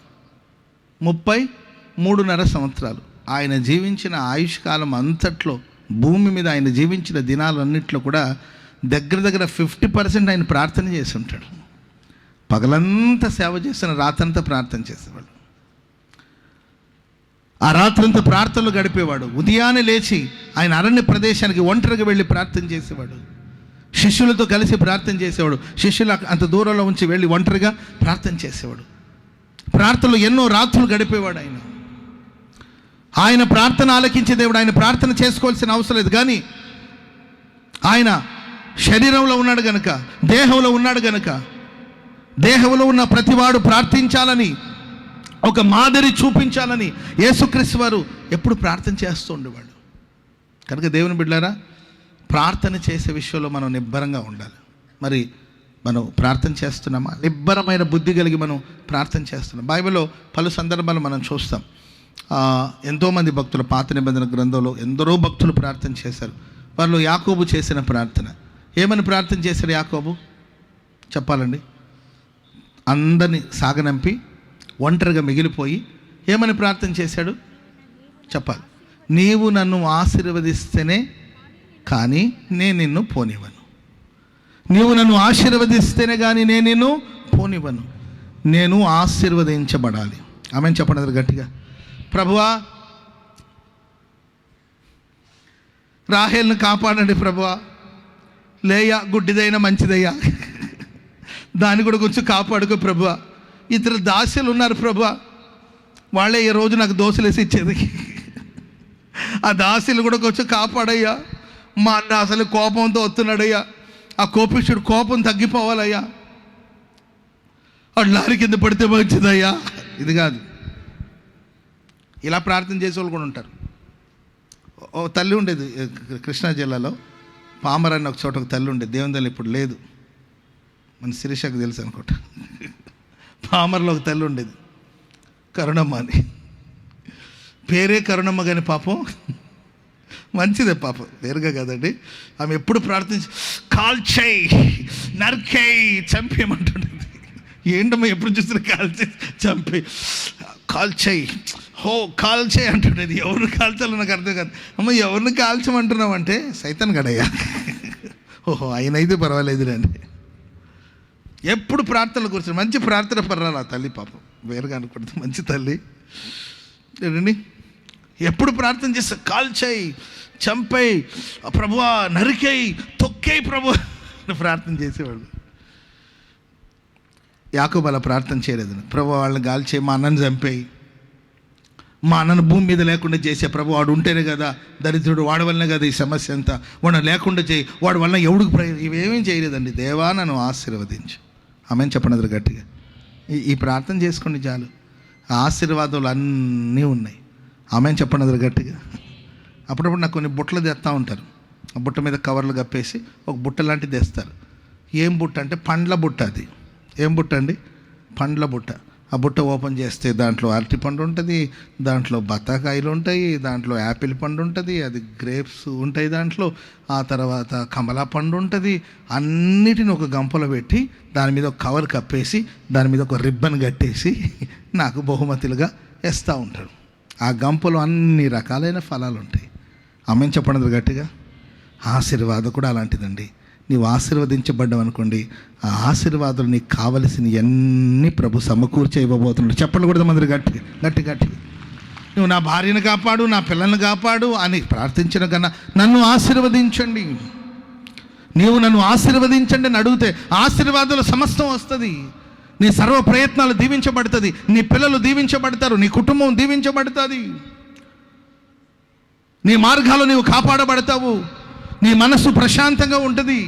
33.5 సంవత్సరాలు. ఆయన జీవించిన ఆయుష్కాలం అంతట్లో, భూమి మీద ఆయన జీవించిన దినాలన్నింటిలో కూడా దగ్గర 50% ఆయన ప్రార్థన చేసి ఉంటాడు. పగలంతా సేవ చేసిన, రాత్రంతా ప్రార్థన చేసేవాడు. ఆ రాత్రంతా ప్రార్థనలు గడిపేవాడు. ఉదయాన్నే లేచి ఆయన అరణ్య ప్రదేశానికి ఒంటరిగా వెళ్ళి ప్రార్థన చేసేవాడు. శిష్యులతో కలిసి ప్రార్థన చేసేవాడు. శిష్యులు అంత దూరంలో ఉంచి వెళ్ళి ఒంటరిగా ప్రార్థన చేసేవాడు. ప్రార్థనలు ఎన్నో రాత్రులు గడిపేవాడు ఆయన. ఆయన ప్రార్థన ఆలకించే దేవుడు. ఆయన ప్రార్థన చేసుకోవాల్సిన అవసరం లేదు. కానీ ఆయన శరీరంలో ఉన్నాడు గనుక, దేహంలో ఉన్నాడు గనుక, దేహంలో ఉన్న ప్రతివాడు ప్రార్థించాలని, ఒక మాదిరి చూపించాలని యేసుక్రీస్తు వారు ఎప్పుడు ప్రార్థన చేస్తూ ఉండేవాడు. కనుక దేవుని బిడ్డలారా, ప్రార్థన చేసే విషయంలో మనం నిబ్బరంగా ఉండాలి. మరి మనం ప్రార్థన చేస్తున్నామా? నిబ్బరమైన బుద్ధి కలిగి మనం ప్రార్థన చేస్తున్నాం. బైబిల్లో పలు సందర్భాలు మనం చూస్తాం. ఎంతోమంది భక్తులు, పాత నిబంధన గ్రంథంలో ఎందరో భక్తులు ప్రార్థన చేశారు. వాళ్ళు యాకోబు చేసిన ప్రార్థన ఏమని ప్రార్థన చేశాడు యాకోబు చెప్పాలండి? అందరినీ సాగనంపి ఒంటరిగా మిగిలిపోయి ఏమని ప్రార్థన చేశాడు చెప్పాలి? నీవు నన్ను ఆశీర్వదిస్తేనే కానీ నేను నిన్ను పోనివ్వను. నీవు నన్ను ఆశీర్వదిస్తేనే కానీ నేను నిన్ను పోనివ్వను. నేను ఆశీర్వదించబడాలి. ఆమెను చెప్పండి గట్టిగా. ప్రభువా, రాహేల్ని కాపాడండి ప్రభువా. లేయా గుడ్డిదైనా మంచిదయ్యా, దాన్ని కూడా కొంచెం కాపాడుకో ప్రభువా. ఇతరు దాసులు ఉన్నారు ప్రభువా, వాళ్ళే ఈ రోజు నాకు దోశలు వేసి ఇచ్చేది. ఆ దాసులు కూడా కొంచెం కాపాడయ్యా. మా అన్న అసలు కోపంతో వస్తున్నాడయ్యా. ఆ కోపిష్ఠుడు కోపం తగ్గిపోవాలయ్యా. వాడు లారీ కింద పడితే మంచిదయ్యా. ఇది కాదు. ఇలా ప్రార్థన చేసే వాళ్ళు కూడా ఉంటారు. ఓ తల్లి ఉండేది కృష్ణా జిల్లాలో, పామర్ అన్న ఒక చోట ఒక తల్లి ఉండేది. దేవుని తల్లి ఇప్పుడు లేదు, మన శిరీషకు తెలుసు అనుకుంటా. పామర్లో ఒక తల్లి ఉండేది, కరుణమ్మ అని. పేరే కరుణమ్మ కానీ పాపం మంచిదే, పాపం వేరుగా కదండి. ఆమె ఎప్పుడు ప్రార్థించి కాల్చేయి, నరికేయి, చంపేయమంటుండేది. ఏంటమ్మా ఎప్పుడు చూస్తున్నా కాల్చేయి, చంపే, కాల్చేయి, హో కాల్చేయి అంటుండేది. ఎవరిని కాల్చాలో నాకు అర్థం కాదు. అమ్మ ఎవరిని కాల్చమంటున్నావు అంటే సైతాన్ గడయ్యా. ఓహో ఆయన అయితే పర్వాలేదు రండి. ఎప్పుడు ప్రార్థనలు కూర్చొని మంచి ప్రార్థన పర్రాలి ఆ తల్లి, పాపం వేరుగా అనుకుంటుంది, మంచి తల్లి ఏంటండి. ఎప్పుడు ప్రార్థన చేస్తా, కాల్చేయి, చంపేయి ప్రభువా, నరికేయి, తొక్కేయి ప్రభువా ప్రార్థన చేసేవాళ్ళు. యాకోబు అలా ప్రార్థన చేయలేదు. ప్రభువా వాళ్ళని కాల్చేయి, మా అన్నని చంపేయి, మా అన్నను భూమి మీద లేకుండా చేసే ప్రభు, వాడు ఉంటేనే కదా దరిద్రుడు, వాడి వల్లనే కదా ఈ సమస్య అంతా, వాడు లేకుండా చేయి, వాడి వల్ల ఎవడికి ఇవేమేం చేయలేదండి. దేవా నన్ను ఆశీర్వదించు. ఆమెను చెప్పండి గట్టిగా. ఈ ప్రార్థన చేసుకోండి చాలు, ఆశీర్వాదాలు అన్నీ ఉన్నాయి. ఆమెను చెప్పండి గట్టిగా. అప్పుడప్పుడు నాకు కొన్ని బుట్టలు తెస్తూ ఉంటారు. ఆ బుట్ట మీద కవర్లు కప్పేసి ఒక బుట్ట లాంటిది తెస్తారు. ఏం బుట్ట అంటే పండ్ల బుట్ట. అది ఏం బుట్ట అండి? పండ్ల బుట్ట. ఆ బుట్ట ఓపెన్ చేస్తే దాంట్లో అరటి పండు ఉంటుంది, దాంట్లో బత్తాకాయలు ఉంటాయి, దాంట్లో యాపిల్ పండు ఉంటుంది, అది గ్రేప్స్ ఉంటాయి దాంట్లో, ఆ తర్వాత కమలా పండు ఉంటుంది. అన్నిటిని ఒక గంపలో పెట్టి దాని మీద ఒక కవర్ కప్పేసి దాని మీద ఒక రిబ్బన్ కట్టేసి నాకు బహుమతులుగా వేస్తూ ఉంటారు. ఆ గంపలో అన్ని రకాలైన ఫలాలు ఉంటాయి. ఆమెను చెప్పండి గట్టిగా. ఆశీర్వాదం కూడా అలాంటిదండి. నీవు ఆశీర్వదించబడ్డావు అనుకోండి, ఆ ఆశీర్వాదాలు నీకు కావలసిన అన్నీ ప్రభు సమకూర్చి ఇవ్వబోతున్నాడు. చెప్పండి కూడా మంది గట్టి గట్టి గట్టి. నువ్వు నా భార్యను కాపాడు, నా పిల్లల్ని కాపాడు అని ప్రార్థించిన కన్నా నన్ను ఆశీర్వదించండి, నీవు నన్ను ఆశీర్వదించండి అని అడిగితే ఆశీర్వాదాలు సమస్తం వస్తుంది. నీ సర్వ ప్రయత్నాలు దీవించబడుతుంది, నీ పిల్లలు దీవించబడతారు, నీ కుటుంబం దీవించబడుతుంది, నీ మార్గాలు నీవు కాపాడబడతావు, నీ మనస్సు ప్రశాంతంగా ఉంటుంది.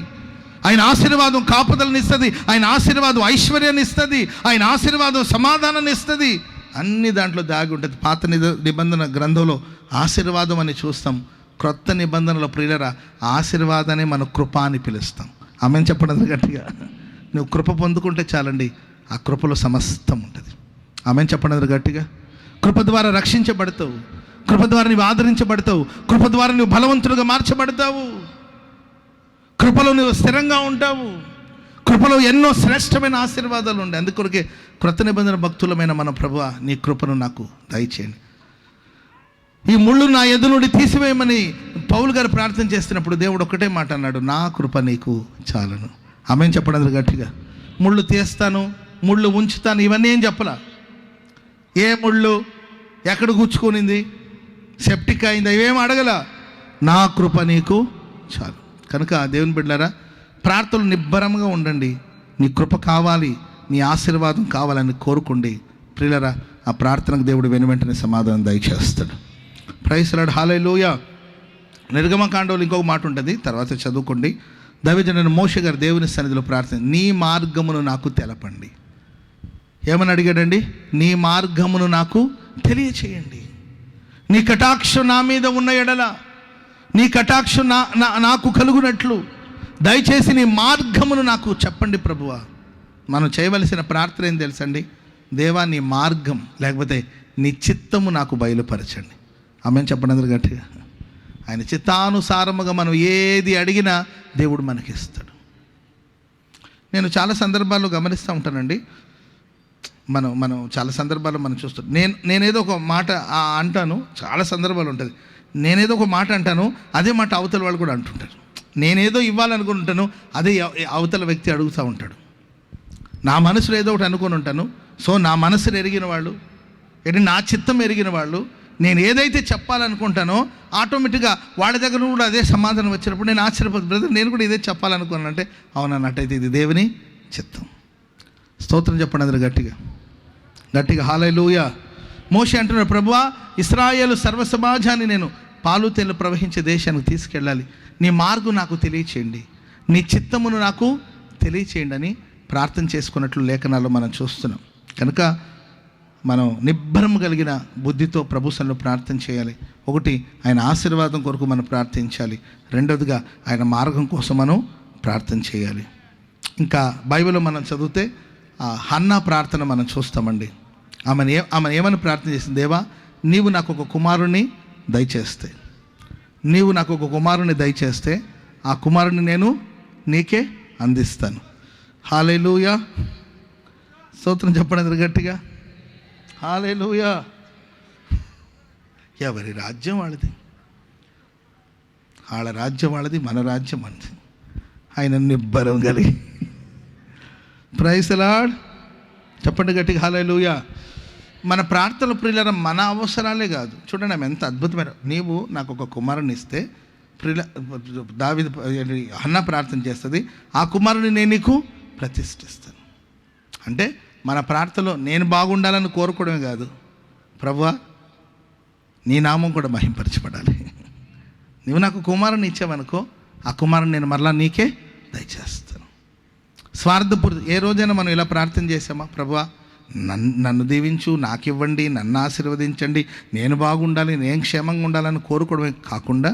ఆయన ఆశీర్వాదం కాపుదలను ఇస్తుంది, ఆయన ఆశీర్వాదం ఐశ్వర్యాన్ని ఇస్తుంది, ఆయన ఆశీర్వాదం సమాధానాన్ని ఇస్తుంది. అన్ని దాంట్లో దాగి ఉంటుంది. పాత నిబంధన గ్రంథంలో ఆశీర్వాదం అని చూస్తాం, క్రొత్త నిబంధనల ప్రియులరా ఆశీర్వాదాన్ని మనం కృప అని పిలుస్తాం. ఆమెను చెప్పడం గట్టిగా. నువ్వు కృప పొందుకుంటే చాలండి, ఆ కృపలో సమస్తం ఉంటుంది. ఆమెను చెప్పడం గట్టిగా. కృప ద్వారా రక్షించబడతావు, కృప ద్వారా నువ్వు ఆదరించబడతావు, కృప ద్వారా నువ్వు బలవంతులుగా మార్చబడతావు, కృపలో నువ్వు స్థిరంగా ఉంటావు, కృపలో ఎన్నో శ్రేష్టమైన ఆశీర్వాదాలు ఉన్నాయి. అందుకొరకే క్రొత్త నిబంధన భక్తులమైన మన ప్రభువా నీ కృపను నాకు దయచేయండి. ఈ ముళ్ళు నా ఎదు నుండి తీసివేయమని పౌలు గారు ప్రార్థన చేస్తున్నప్పుడు దేవుడు ఒకటే మాట అన్నాడు, నా కృప నీకు చాలును. ఆమెను చెప్పడం గట్టిగా. ముళ్ళు తీస్తాను, ముళ్ళు ఉంచుతాను, ఇవన్నీ ఏం చెప్పలా. ఏ ముళ్ళు ఎక్కడ గుచ్చుకునింది, సెప్టిక్ అయిందా, ఇవేం అడగల. నా కృప నీకు చాలు. కనుక దేవుని బిడ్డలారా ప్రార్థనలు నిబ్బరంగా ఉండండి. నీ కృప కావాలి, నీ ఆశీర్వాదం కావాలని కోరుకోండి. ప్రియులరా ఆ ప్రార్థనకు దేవుడు వెనువెంటనే సమాధానం దయచేస్తాడు. ప్రైజ్ ది లార్డ్, హల్లెలూయా. నిర్గమకాండంలో ఇంకొక మాట ఉంటుంది, తర్వాత చదువుకోండి. దైవజనుడైన మోషే గారు దేవుని సన్నిధిలో ప్రార్థన, నీ మార్గమును నాకు తెలపండి. ఏమని అడిగాడండి? నీ మార్గమును నాకు తెలియచేయండి. నీ కటాక్షం నా మీద ఉన్న ఎడల, నీ కటాక్షం నాకు కలుగునట్లు దయచేసి నీ మార్గమును నాకు చెప్పండి ప్రభువా. మనం చేయవలసిన ప్రార్థన ఏం తెలుసండి? దేవా నీ మార్గం లేకపోతే నీ చిత్తము నాకు బయలుపరచండి. ఆమెను చెప్పడం గట్టిగా. ఆయన చిత్తానుసారముగా మనం ఏది అడిగినా దేవుడు మనకిస్తాడు. నేను చాలా సందర్భాల్లో గమనిస్తూ ఉంటానండి. మనం చాలా సందర్భాల్లో మనం చూస్తాం. నేనేదో ఒక మాట అంటాను, చాలా సందర్భాలు ఉంటుంది. నేనేదో ఒక మాట అంటాను, అదే మాట అవతల వాళ్ళు కూడా అంటుంటారు. నేనేదో ఇవ్వాలనుకుంటాను, అదే అవతల వ్యక్తి అడుగుతూ ఉంటాడు. నా మనసులో ఏదో ఒకటి అనుకొని ఉంటాను. సో నా మనసును ఎరిగిన వాళ్ళు, నా చిత్తం ఎరిగిన వాళ్ళు, నేను ఏదైతే చెప్పాలనుకుంటానో ఆటోమేటిక్గా వాళ్ళ దగ్గర కూడా అదే సమాధానం వచ్చినప్పుడు నేను ఆశ్చర్యపోతుంది. బ్రదర్ నేను కూడా ఇదే చెప్పాలనుకున్నానంటే అవునన్నట్టయితే ఇది దేవుని చిత్తం. స్తోత్రం చెప్పండి అందరూ గట్టిగా గట్టిగా. హల్లెలూయా. మోషే అంటున్నాడు, ప్రభువా ఇశ్రాయేలు సర్వ సమాజాన్ని నేను పాలు తేనెలు ప్రవహించే దేశానికి తీసుకెళ్ళాలి, నీ మార్గం నాకు తెలియచేయండి, నీ చిత్తమును నాకు తెలియచేయండి అని ప్రార్థన చేసుకున్నట్లు లేఖనాల్లో మనం చూస్తున్నాం. కనుక మనం నిబ్బరం కలిగిన బుద్ధితో ప్రభు సన్నిధిలో ప్రార్థన చేయాలి. ఒకటి, ఆయన ఆశీర్వాదం కొరకు మనం ప్రార్థించాలి. రెండవదిగా ఆయన మార్గం కోసం మనం ప్రార్థన చేయాలి. ఇంకా బైబిల్లో మనం చదివితే హన్నా ప్రార్థన మనం చూస్తామండి. ఆమె ఏమని ప్రార్థన చేసింది? దేవా నీవు నాకు ఒక కుమారుని దయచేస్తే, నీవు నాకు ఒక కుమారుని దయచేస్తే ఆ కుమారుని నేను నీకే అందిస్తాను. హల్లెలూయా. స్తోత్రం చెప్పండి గట్టిగా. హల్లెలూయా. ఎవరి రాజ్యం వాళ్ళది, వాళ్ళ రాజ్యం వాళ్ళది, మన రాజ్యం మనది. ఆయన నిబ్బరం కలిగి. Praise the lord. చెప్పండి గట్టిగా హల్లెలూయా. మన ప్రార్థనలు ప్రియులరా మన అవసరాలే కాదు. చూడండి ఆమె ఎంత అద్భుతమైన, నీవు నాకు ఒక కుమారుని ఇస్తే దావీదు హన్నా ప్రార్థన చేస్తుంది, ఆ కుమారుని నేను నీకు ప్రతిష్ఠిస్తాను. అంటే మన ప్రార్థనలో నేను బాగుండాలని కోరుకోవడమే కాదు, ప్రభువా నీ నామం కూడా మహింపరచబడాలి. నువ్వు నాకు కుమారుని ఇచ్చావనుకో, ఆ కుమారుని నేను మరలా నీకే దయచేస్తాను. స్వార్థపూర్తి ఏ రోజైనా మనం ఇలా ప్రార్థన చేసామా? ప్రభువా నన్ను దీవించు, నాకు ఇవ్వండి, నన్ను ఆశీర్వదించండి, నేను బాగుండాలి, నేను క్షేమంగా ఉండాలని కోరుకోవడమే కాకుండా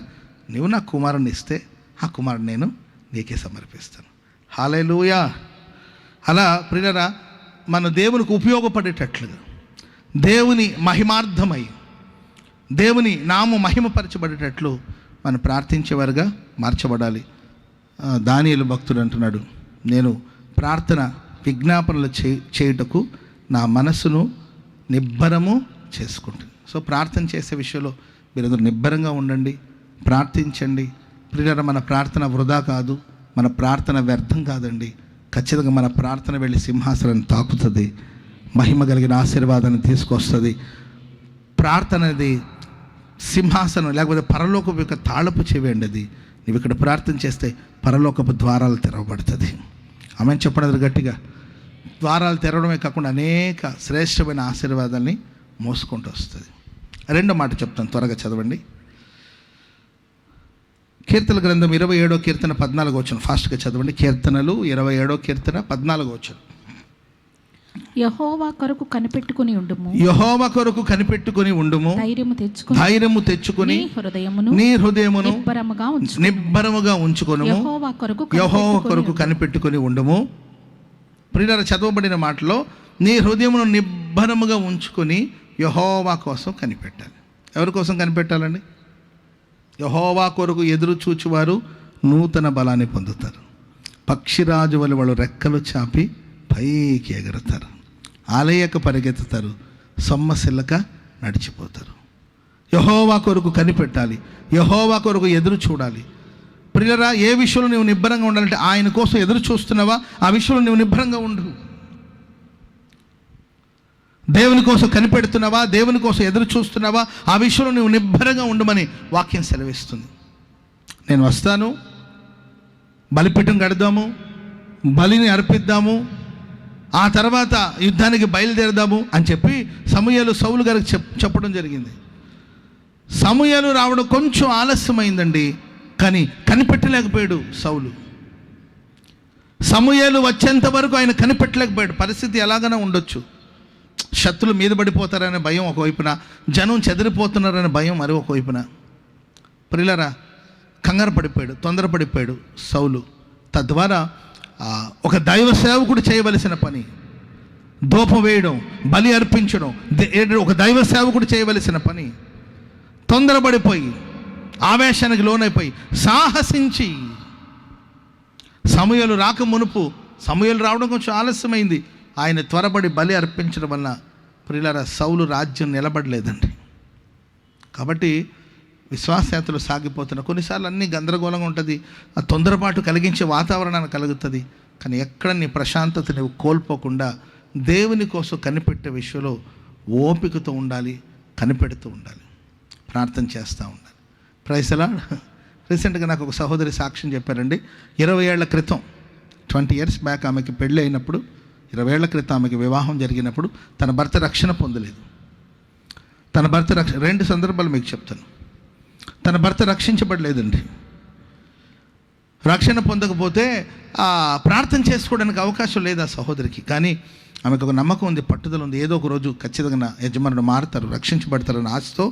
నువ్వు నాకు కుమారుని ఇస్తే ఆ కుమారుని నేను నీకే సమర్పిస్తాను. హల్లెలూయా. అలా ప్రియులరా మన దేవునికి ఉపయోగపడేటట్లుగా, దేవుని మహిమార్థమై, దేవుని నామ మహిమపరచబడేటట్లు మనం ప్రార్థించేవారుగా మార్చబడాలి. దానియేలు భక్తుడు అంటున్నాడు, నేను ప్రార్థన విజ్ఞాపనలు చేయుటకు నా మనసును నిబ్బరము చేసుకుంటుంది. సో ప్రార్థన చేసే విషయంలో మీరందరూ నిబ్బరంగా ఉండండి, ప్రార్థించండి. ప్రియులారా మన ప్రార్థన వృధా కాదు, మన ప్రార్థన వ్యర్థం కాదండి. ఖచ్చితంగా మన ప్రార్థన వెళ్ళి సింహాసనాన్ని తాకుతుంది, మహిమ కలిగిన ఆశీర్వాదాన్ని తీసుకొస్తుంది. ప్రార్థన అనేది సింహాసనం లేకపోతే పరలోకపు యొక్క తాళపు చెవి. అది నువ్వు ఇక్కడ ప్రార్థన చేస్తే పరలోకపు ద్వారాలు తెరవబడుతుంది. ఆమెను చెప్పడం గట్టిగా. ద్వారాలు తెరవడమే కాకుండా అనేక శ్రేష్టమైన ఆశీర్వాదాన్ని మోసుకుంటూ వస్తుంది. రెండో మాట చెప్తాను, త్వరగా చదవండి. కీర్తన గ్రంథం 27వ కీర్తన 14వ వచనం. ఫాస్ట్గా చదవండి. కీర్తనలు 27వ కీర్తన 14వ వచనం. యెహోవా కొరకు కనిపెట్టుకుని ఉండుము. యెహోవా కొరకు కనిపెట్టుకుని ఉండుము. ధైర్యము తెచ్చుకుని నీ హృదయమును నిబ్బరముగా ఉంచుకొనుము. యెహోవా కొరకు కనిపెట్టుకుని ఉండుము. ప్రియులారా, చదవబడిన మాటలో నీ హృదయమును నిబ్బరముగా ఉంచుకొని యెహోవా కోసం కనిపెట్టాలి. ఎవరి కోసం కనిపెట్టాలండి? యెహోవా కొరకు ఎదురు చూచువారు నూతన బలాన్ని పొందుతారు. పక్షిరాజు వలె వాళ్ళు రెక్కలు చాపి పైకి ఎగురుతారు. ఆలయక పరిగెత్తుతారు, సొమ్మసిల్లక నడిచిపోతారు. యెహోవా కొరకు కనిపెట్టాలి. యెహోవా కొరకు ఎదురు చూడాలి. ప్రియులారా, ఏ విషయంలో నువ్వు నిబ్బరంగా ఉండాలంటే ఆయన కోసం ఎదురు చూస్తున్నావా, ఆ విషయంలో నువ్వు నిబ్బరంగా ఉండు. దేవుని కోసం కనిపెడుతున్నావా, దేవుని కోసం ఎదురు చూస్తున్నావా, ఆ విషయంలో నువ్వు నిబ్బరంగా ఉండమని వాక్యం సెలవిస్తుంది. నేను వస్తాను, బలిపీఠం కడదాము, బలిని అర్పిద్దాము, ఆ తర్వాత యుద్ధానికి బయలుదేరదాము అని చెప్పి సమూయేలు సౌలు గారికి చెప్పడం జరిగింది. సమూయేలు రావడం కొంచెం ఆలస్యమైందండి, కానీ కనిపెట్టలేకపోయాడు సౌలు. సమూయేలు వచ్చేంత వరకు ఆయన కనిపెట్టలేకపోయాడు. పరిస్థితి ఎలాగైనా ఉండొచ్చు. శత్రులు మీద పడిపోతారనే భయం ఒకవైపున, జనం చెదిరిపోతున్నారనే భయం మరి ఒకవైపున. ప్రియులారా, కంగారు పడిపోయాడు, తొందరపడిపోయాడు సౌలు. తద్వారా ఒక దైవ సేవకుడు చేయవలసిన పని, ధూపం వేయడం, బలి అర్పించడం, ఒక దైవ సేవకుడు చేయవలసిన పని తొందరపడిపోయి ఆవేశానికి లోనైపోయి సాహసించి సమూయేలు రాక మునుపు, సమూయేలు రావడం కొంచెం ఆలస్యమైంది, ఆయన త్వరపడి బలి అర్పించడం వల్ల ప్రియులారా సౌలు రాజ్యం నిలబడలేదండి. కాబట్టి విశ్వాసయాత్రలు సాగిపోతున్న కొన్నిసార్లు అన్నీ గందరగోళంగా ఉంటుంది, ఆ తొందరపాటు కలిగించే వాతావరణాన్ని కలుగుతుంది. కానీ ఎక్కడ నీ ప్రశాంతత నువ్వు కోల్పోకుండా దేవుని కోసం కనిపెట్టే విషయంలో ఓపికతో ఉండాలి, కనిపెడుతూ ఉండాలి, ప్రార్థన చేస్తూ ఉండాలి. Praise the lord. రీసెంట్గా నాకు ఒక సహోదరి సాక్ష్యం చెప్పారండి. 20 ఏళ్ల క్రితం, 20 years బ్యాక్ ఆమెకి పెళ్ళి అయినప్పుడు, 20 ఏళ్ల క్రితం ఆమెకి వివాహం జరిగినప్పుడు తన భర్త రక్షణ పొందలేదు. తన భర్త 2 సందర్భాలు మీకు చెప్తాను. తన భర్త రక్షించబడలేదండి. రక్షణ పొందకపోతే ప్రార్థన చేసుకోవడానికి అవకాశం లేదు ఆ సహోదరికి. కానీ ఆమెకు ఒక నమ్మకం ఉంది, పట్టుదల ఉంది. ఏదో ఒక రోజు ఖచ్చితంగా నా యజమానుడు మారుతారు, రక్షించబడతారని ఆశతో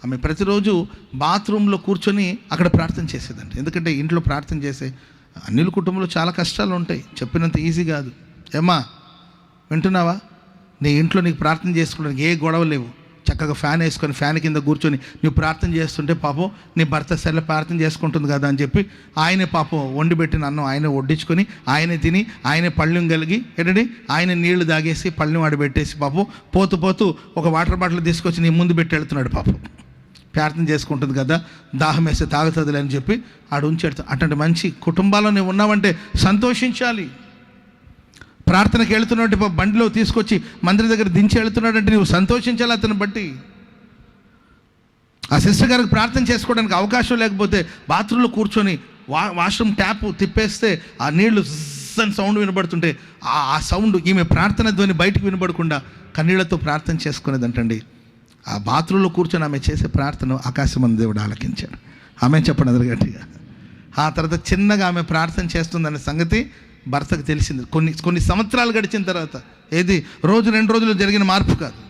ఆమె ప్రతిరోజు బాత్రూంలో కూర్చొని అక్కడ ప్రార్థన చేసేదండి. ఎందుకంటే ఇంట్లో ప్రార్థన చేసే అన్నిల కుటుంబంలో చాలా కష్టాలు ఉంటాయి, చెప్పినంత ఈజీ కాదు. ఏమ్మా వింటున్నావా? నీ ఇంట్లో నీకు ప్రార్థన చేసుకోవడానికి ఏ గొడవ లేవు, చక్కగా ఫ్యాన్ వేసుకొని ఫ్యాన్ కింద కూర్చొని నువ్వు ప్రార్థన చేస్తుంటే పాపం నీ భర్త సరే ప్రార్థన చేసుకుంటుంది కదా అని చెప్పి ఆయనే పాపం వండి పెట్టిన అన్నం ఆయనే వడ్డించుకొని ఆయనే తిని ఆయనే పళ్ళెం కలిగి ఏంటండి ఆయన నీళ్లు తాగేసి పళ్ళెం ఆడబెట్టేసి పాపం పోతూ పోతూ ఒక వాటర్ బాటిల్ తీసుకొచ్చి నీ ముందు పెట్టి వెళ్తున్నాడు. పాపం ప్రార్థన చేసుకుంటుంది కదా, దాహం వేస్తే తాగుతుందిలే అని చెప్పి ఆడు ఉంచి అటువంటి మంచి కుటుంబాల్లో నువ్వు ఉన్నావంటే సంతోషించాలి. ప్రార్థనకి వెళుతున్నాడు, బండిలో తీసుకొచ్చి మందిరం దగ్గర దించి వెళుతున్నాడంటే నువ్వు సంతోషించాలి అతను బట్టి. ఆ సిస్టర్ గారికి ప్రార్థన చేసుకోవడానికి అవకాశం లేకపోతే బాత్రూంలో కూర్చొని వాష్రూమ్ ట్యాప్ తిప్పేస్తే ఆ నీళ్లు అని సౌండ్ వినబడుతుంటే ఆ సౌండ్ ఈమె ప్రార్థన ధ్వని బయటకు వినబడకుండా కన్నీళ్లతో ప్రార్థన చేసుకునేదంటండి. ఆ బాత్రూంలో కూర్చొని ఆమె చేసే ప్రార్థన ఆకాశమందు దేవుడు ఆలకించాడు. ఆమె చెప్పండి అది గట్టిగా. ఆ తర్వాత చిన్నగా ఆమె ప్రార్థన చేస్తుందనే సంగతి భర్తకు తెలిసింది. కొన్ని సంవత్సరాలు గడిచిన తర్వాత, ఏది రోజు 2 రోజులు జరిగిన మార్పు కాదు,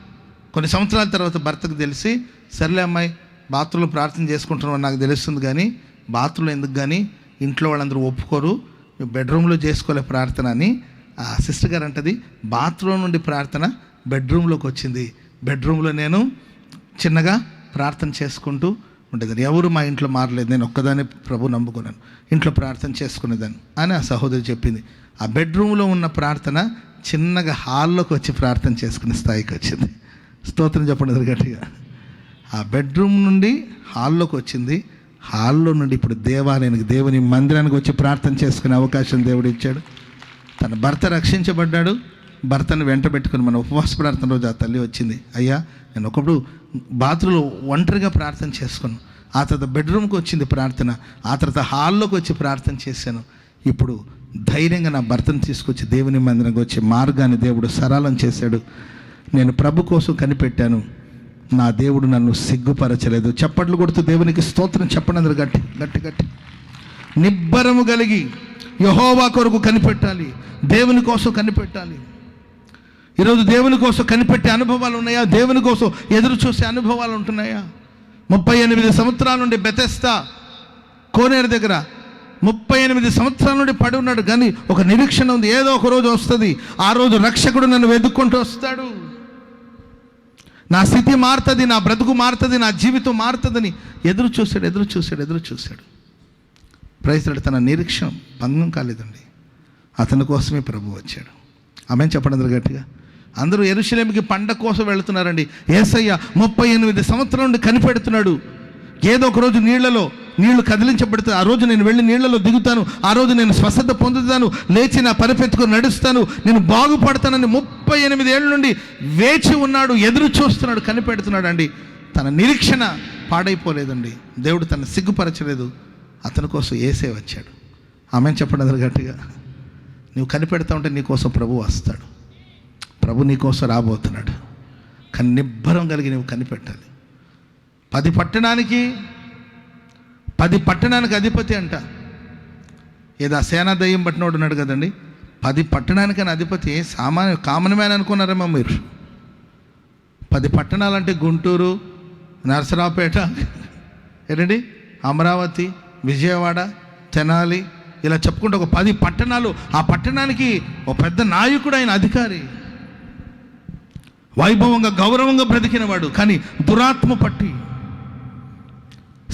కొన్ని సంవత్సరాల తర్వాత భర్తకు తెలిసి, సర్లే అమ్మాయి బాత్రూంలో ప్రార్థన చేసుకుంటున్నావు నాకు తెలుస్తుంది, కానీ బాత్రూంలో ఎందుకు, కానీ ఇంట్లో వాళ్ళందరూ ఒప్పుకోరు, బెడ్రూమ్లో చేసుకోలే ప్రార్థన అని ఆ సిస్టర్ గారు అంటది. బాత్రూమ్ నుండి ప్రార్థన బెడ్రూమ్లోకి వచ్చింది. బెడ్రూమ్లో నేను చిన్నగా ప్రార్థన చేసుకుంటూ ఉండేదాన్ని. ఎవరు మా ఇంట్లో మారలేదు, నేను ఒక్కదాన్ని ప్రభు నమ్ముకున్నాను, ఇంట్లో ప్రార్థన చేసుకునేదాన్ని అని ఆ సహోదరి చెప్పింది. ఆ బెడ్రూమ్లో ఉన్న ప్రార్థన చిన్నగా హాల్లోకి వచ్చి ప్రార్థన చేసుకునే స్థాయికి వచ్చింది. స్తోత్రం చెప్పండి గట్టిగా. ఆ బెడ్రూమ్ నుండి హాల్లోకి వచ్చింది, హాల్లో నుండి ఇప్పుడు దేవాలయానికి, దేవుని మందిరానికి వచ్చి ప్రార్థన చేసుకునే అవకాశం దేవుడు ఇచ్చాడు. తన భర్త రక్షించబడ్డాడు. భర్తను వెంట పెట్టుకుని మన ఉపవాస ప్రార్థన రోజు ఆ తల్లి వచ్చింది, అయ్యా నేను ఒకప్పుడు బాత్రూంలో ఒంటరిగా ప్రార్థన చేసుకున్నాను, ఆ తర్వాత బెడ్రూమ్కి వచ్చింది ప్రార్థన, ఆ తర్వాత హాల్లోకి వచ్చి ప్రార్థన చేశాను, ఇప్పుడు ధైర్యంగా నా భర్తను తీసుకొచ్చి దేవుని మందిరంకి వచ్చే మార్గాన్ని దేవుడు సరళం చేశాడు, నేను ప్రభు కోసం కనిపెట్టాను, నా దేవుడు నన్ను సిగ్గుపరచలేదు. చప్పట్లు కొడుతూ దేవునికి స్తోత్రం చెప్పండి అందరూ గట్టి గట్టి గట్టి. నిబ్బరము కలిగి యెహోవా కొరకు కనిపెట్టాలి, దేవుని కోసం కనిపెట్టాలి. ఈరోజు దేవుని కోసం కనిపెట్టే అనుభవాలు ఉన్నాయా? దేవుని కోసం ఎదురు చూసే అనుభవాలు ఉంటున్నాయా? 38 సంవత్సరాల నుండి బెతెస్దా కోనేరు దగ్గర 38 సంవత్సరాల నుండి పడి ఉన్నాడు, కానీ ఒక నిరీక్షణ ఉంది, ఏదో ఒక రోజు వస్తుంది, ఆ రోజు రక్షకుడు నన్ను వెతుక్కుంటూ వస్తాడు, నా స్థితి మారుతుంది, నా బ్రతుకు మారుతుంది, నా జీవితం మారుతుందని ఎదురు చూశాడు. ప్రైజ్లాడు. తన నిరీక్షణ భంగం కాలేదండి. అతని కోసమే ప్రభు వచ్చాడు. ఆమేన్ చెప్పండి అందరూ గట్టిగా. అందరూ యెరూషలేముకి పండగ కోసం వెళుతున్నారండి. యేసయ్య 38 సంవత్సరాల నుండి కనిపెడుతున్నాడు. ఏదో ఒక రోజు నీళ్లు కదిలించబడతాయి, ఆ రోజు నేను వెళ్ళి నీళ్లలో దిగుతాను, ఆ రోజు నేను స్వస్థత పొందుతాను, లేచి నా పరిపెత్తుకొని నడుస్తాను, నేను బాగుపడతానని 38 ఏళ్ళ నుండి వేచి ఉన్నాడు, ఎదురు చూస్తున్నాడు, కనిపెడుతున్నాడు అండి. తన నిరీక్షణ పాడైపోలేదండి. దేవుడు తను సిగ్గుపరచలేదు. అతని కోసం యేసే వచ్చాడు. ఆమేన్ చెప్పండి అందరూ గట్టిగా. నువ్వు కనిపెడతా ఉంటే నీకోసం ప్రభు వస్తాడు. ప్రభు నీకోసం రాబోతున్నాడు. కానీ నిబ్బరం కలిగి నువ్వు కనిపెట్టాలి. 10 పట్టణానికి అధిపతి అంట. ఏదో సేనా దయ్యం పట్టినోడు ఉన్నాడు కదండి. 10 పట్టణానికైనా అధిపతి కామన్ మ్యాన్ అనుకున్నారేమో మీరు. 10 పట్టణాలంటే గుంటూరు, నరసరావుపేట, ఏంటండి, అమరావతి, విజయవాడ, తెనాలి, ఇలా చెప్పుకుంటే ఒక 10 పట్టణాలు. ఆ పట్టణానికి ఒక పెద్ద నాయకుడు, ఆయన అధికారి, వైభవంగా గౌరవంగా బ్రతికినవాడు. కానీ దురాత్మ పట్టి,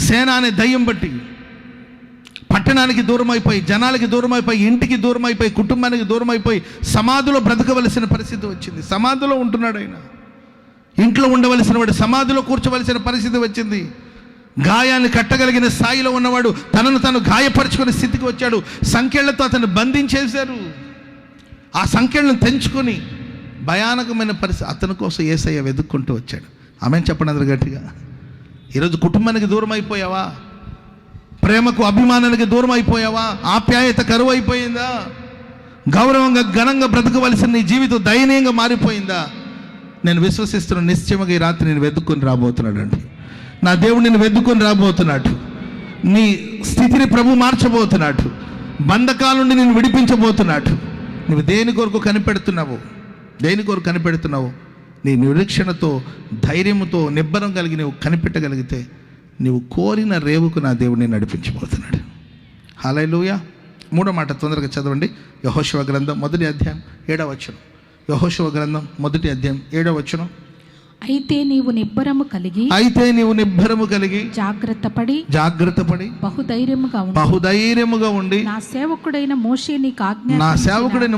సేన అనే దయ్యం బట్టి పట్టణానికి దూరం అయిపోయి, జనాలకి దూరం అయిపోయి, ఇంటికి దూరం అయిపోయి, కుటుంబానికి దూరం అయిపోయి సమాధిలో బ్రతకవలసిన పరిస్థితి వచ్చింది. సమాధిలో ఉంటున్నాడు ఆయన. ఇంట్లో ఉండవలసిన వాడు సమాధిలో కూర్చోవలసిన పరిస్థితి వచ్చింది. గాయాన్ని కట్టగలిగిన స్థాయిలో ఉన్నవాడు తనను తాను గాయపరుచుకునే స్థితికి వచ్చాడు. సంకెళ్లతో అతను బంధించేశారు. ఆ సంకెళ్లను తెంచుకొని భయానకమైన పరిస్థితి. అతని కోసం యేసయ్య వెతుక్కుంటూ వచ్చాడు. ఆమేన్ చెప్పండి అందరూ గట్టిగా. ఈరోజు కుటుంబానికి దూరం అయిపోయావా? ప్రేమకు అభిమానానికి దూరం అయిపోయావా? ఆప్యాయత కరువు అయిపోయిందా? గౌరవంగా ఘనంగా బ్రతకవలసిన నీ జీవితం దయనీయంగా మారిపోయిందా? నేను విశ్వసిస్తున్న నిశ్చయముగా ఈ రాత్రి నేను వెతుక్కొని రాబోతున్నాడు అండి. నా దేవుడు నిన్ను వెతుక్కొని రాబోతున్నాడు. నీ స్థితిని ప్రభు మార్చబోతున్నాడు. బంధకాల నుండి నిన్ను విడిపించబోతున్నాడు. నువ్వు దేని కొరకు కనిపెడుతున్నావు? నీ నిరీక్షణతో, ధైర్యంతో, నిబ్బరం కలిగి నువ్వు కనిపెట్టగలిగితే నువ్వు కోరిన రేవుకు నా దేవుడిని నడిపించబోతున్నాడు. హల్లెలూయా. 3వ మాట తొందరగా చదవండి. యెహోషువ గ్రంథం 1వ అధ్యాయం 7వ వచనం. యెహోషువ గ్రంథం 1వ అధ్యాయం 7వ వచనం. అయితే నీవు నిబ్బరము కలిగి జాగ్రత్తపడి బహుధైర్యముగా ఉండి నా సేవకుడైన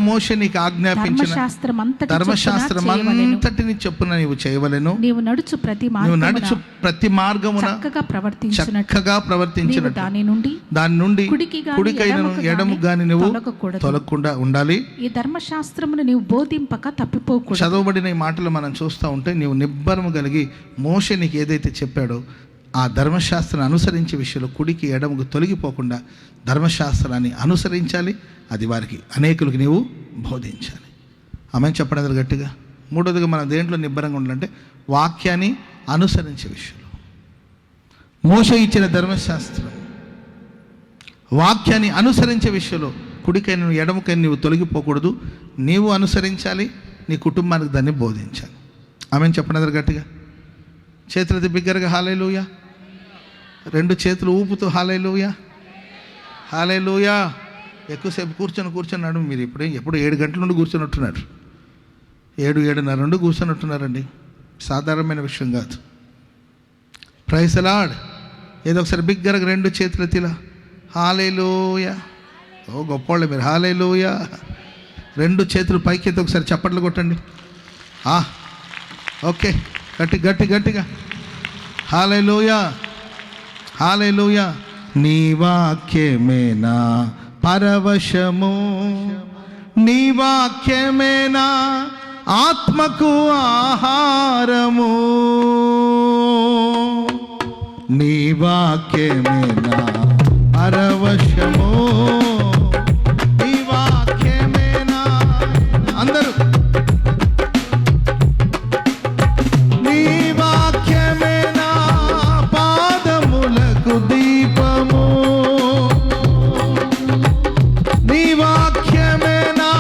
మోషే నీకు ఆజ్ఞాపించిన ధర్మశాస్త్రమంతటిని చొప్పున నీవు చేయవలెను. నీవు నడుచు ప్రతి మార్గమున చక్కగా ప్రవర్తించినట్టు దాని నుండి కుడికైనను ఎడము గాని నువ్వు తొలగకుండా ఉండాలి. ఈ ధర్మశాస్త్రమును నీవు బోధింపక తప్పిపోకూడదు. చదవబడిన ఈ మాటలు మనం చూస్తూ ఉంటే నీవు నిబ్బరము కలిగి మోషే నీకు ఏదైతే చెప్పాడో ఆ ధర్మశాస్త్రాన్ని అనుసరించే విషయంలో కుడికి ఎడముకు తొలగిపోకుండా ధర్మశాస్త్రాన్ని అనుసరించాలి. అది వారికి అనేకులకు నీవు బోధించాలి. ఆమేన్ చెప్పడం గట్టిగా. 3వదిగా మనం దేంట్లో నిబ్బరంగా ఉండాలంటే వాక్యాన్ని అనుసరించే విషయంలో. మోషే ఇచ్చిన ధర్మశాస్త్రం వాక్యాన్ని అనుసరించే విషయంలో కుడికైన ఎడమకైనా నీవు తొలగిపోకూడదు. నీవు అనుసరించాలి, నీ కుటుంబానికి దాన్ని బోధించాలి. ఆమేన్ చెప్పండి గట్టిగా. చేతులది బిగ్గరగా హల్లెలూయా. 2 చేతులు ఊపుతూ హల్లెలూయా. ఎక్కువసేపు కూర్చొని మీరు ఎప్పుడు 7 గంటల నుండి కూర్చొనట్టున్నారు. 7:30 నుండి కూర్చొనట్టున్నారండి. సాధారణమైన విషయం కాదు. Praise the lord. ఏదో ఒకసారి బిగ్గరగా 2 చేతులు తిలా హల్లెలూయా. ఓ గొప్పోళ్ళు మీరు. హల్లెలూయా. 2 చేతులు పైకి ఒకసారి చప్పట్లు కొట్టండి. ఓకే, గట్టిగా హల్లెలూయా. నీ వాక్యమే నా పరవశము, నీ వాక్యమే నా ఆత్మకు ఆహారము, నీ వాక్యమే నా పరవశము, నీ వాక్యమే నా అందరూ దీపము, నీ వాక్యమేనా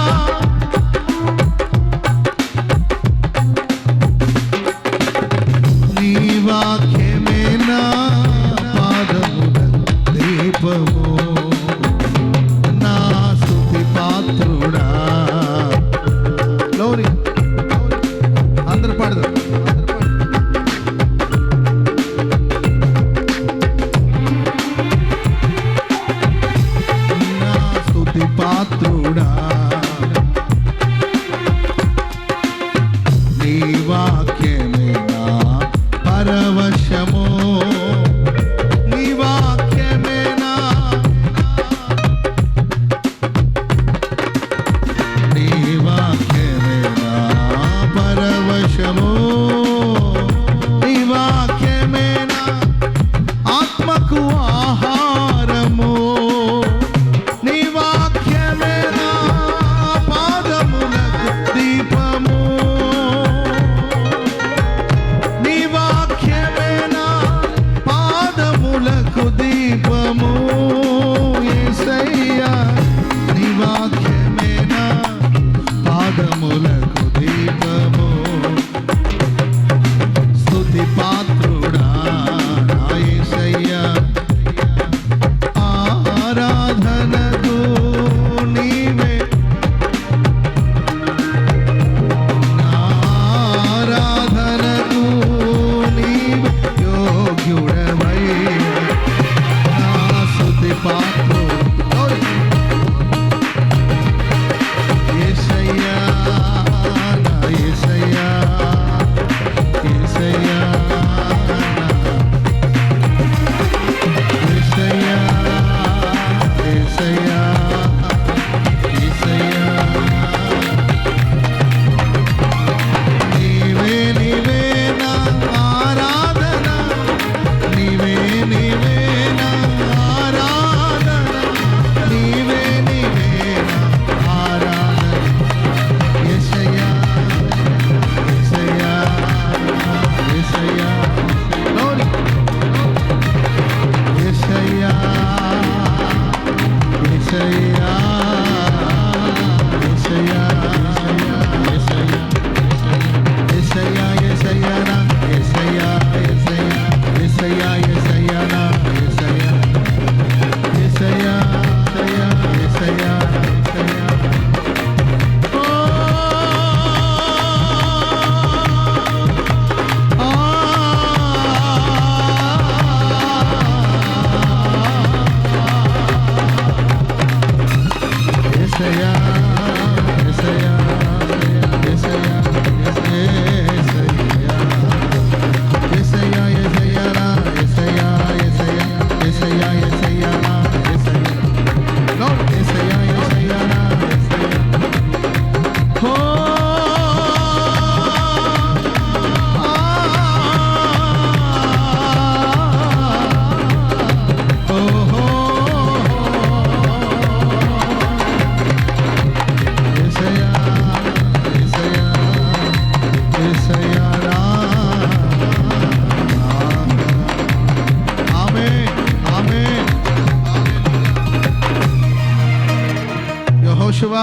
యెహోషువ,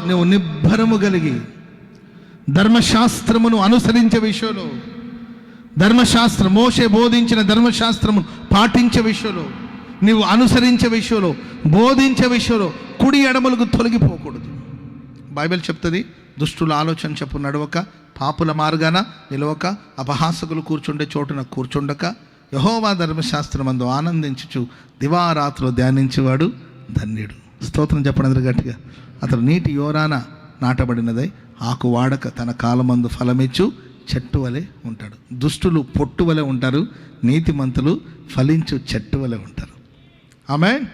నువ్వు నిబ్బరము కలిగి ధర్మశాస్త్రమును అనుసరించే విషయంలో, ధర్మశాస్త్రం మోషే బోధించిన ధర్మశాస్త్రము పాటించే విషయంలో, నీవు అనుసరించే విషయంలో, బోధించే విషయంలో కుడి ఎడమలకు తొలగిపోకూడదు. బైబిల్ చెప్తుంది, దుష్టుల ఆలోచన చెప్పు నడవక, పాపుల మార్గాన నిలవక, అపహాసకులు కూర్చుండే చోటున కూర్చుండక, యెహోవా ధర్మశాస్త్రమందు ఆనందించుచు దివారాత్రులు ధ్యానించేవాడు ధన్యుడు. స్తోత్రం చెప్పండి గట్టిగా. అతను నీటి యోరాన నాటబడినదై ఆకు వాడక తన కాలమందు ఫలమిచ్చు చెట్టు వలె ఉంటాడు. దుష్టులు పొట్టు వలె ఉంటారు, నీతిమంతులు ఫలించు చెట్టు వలె ఉంటారు. ఆమేన్.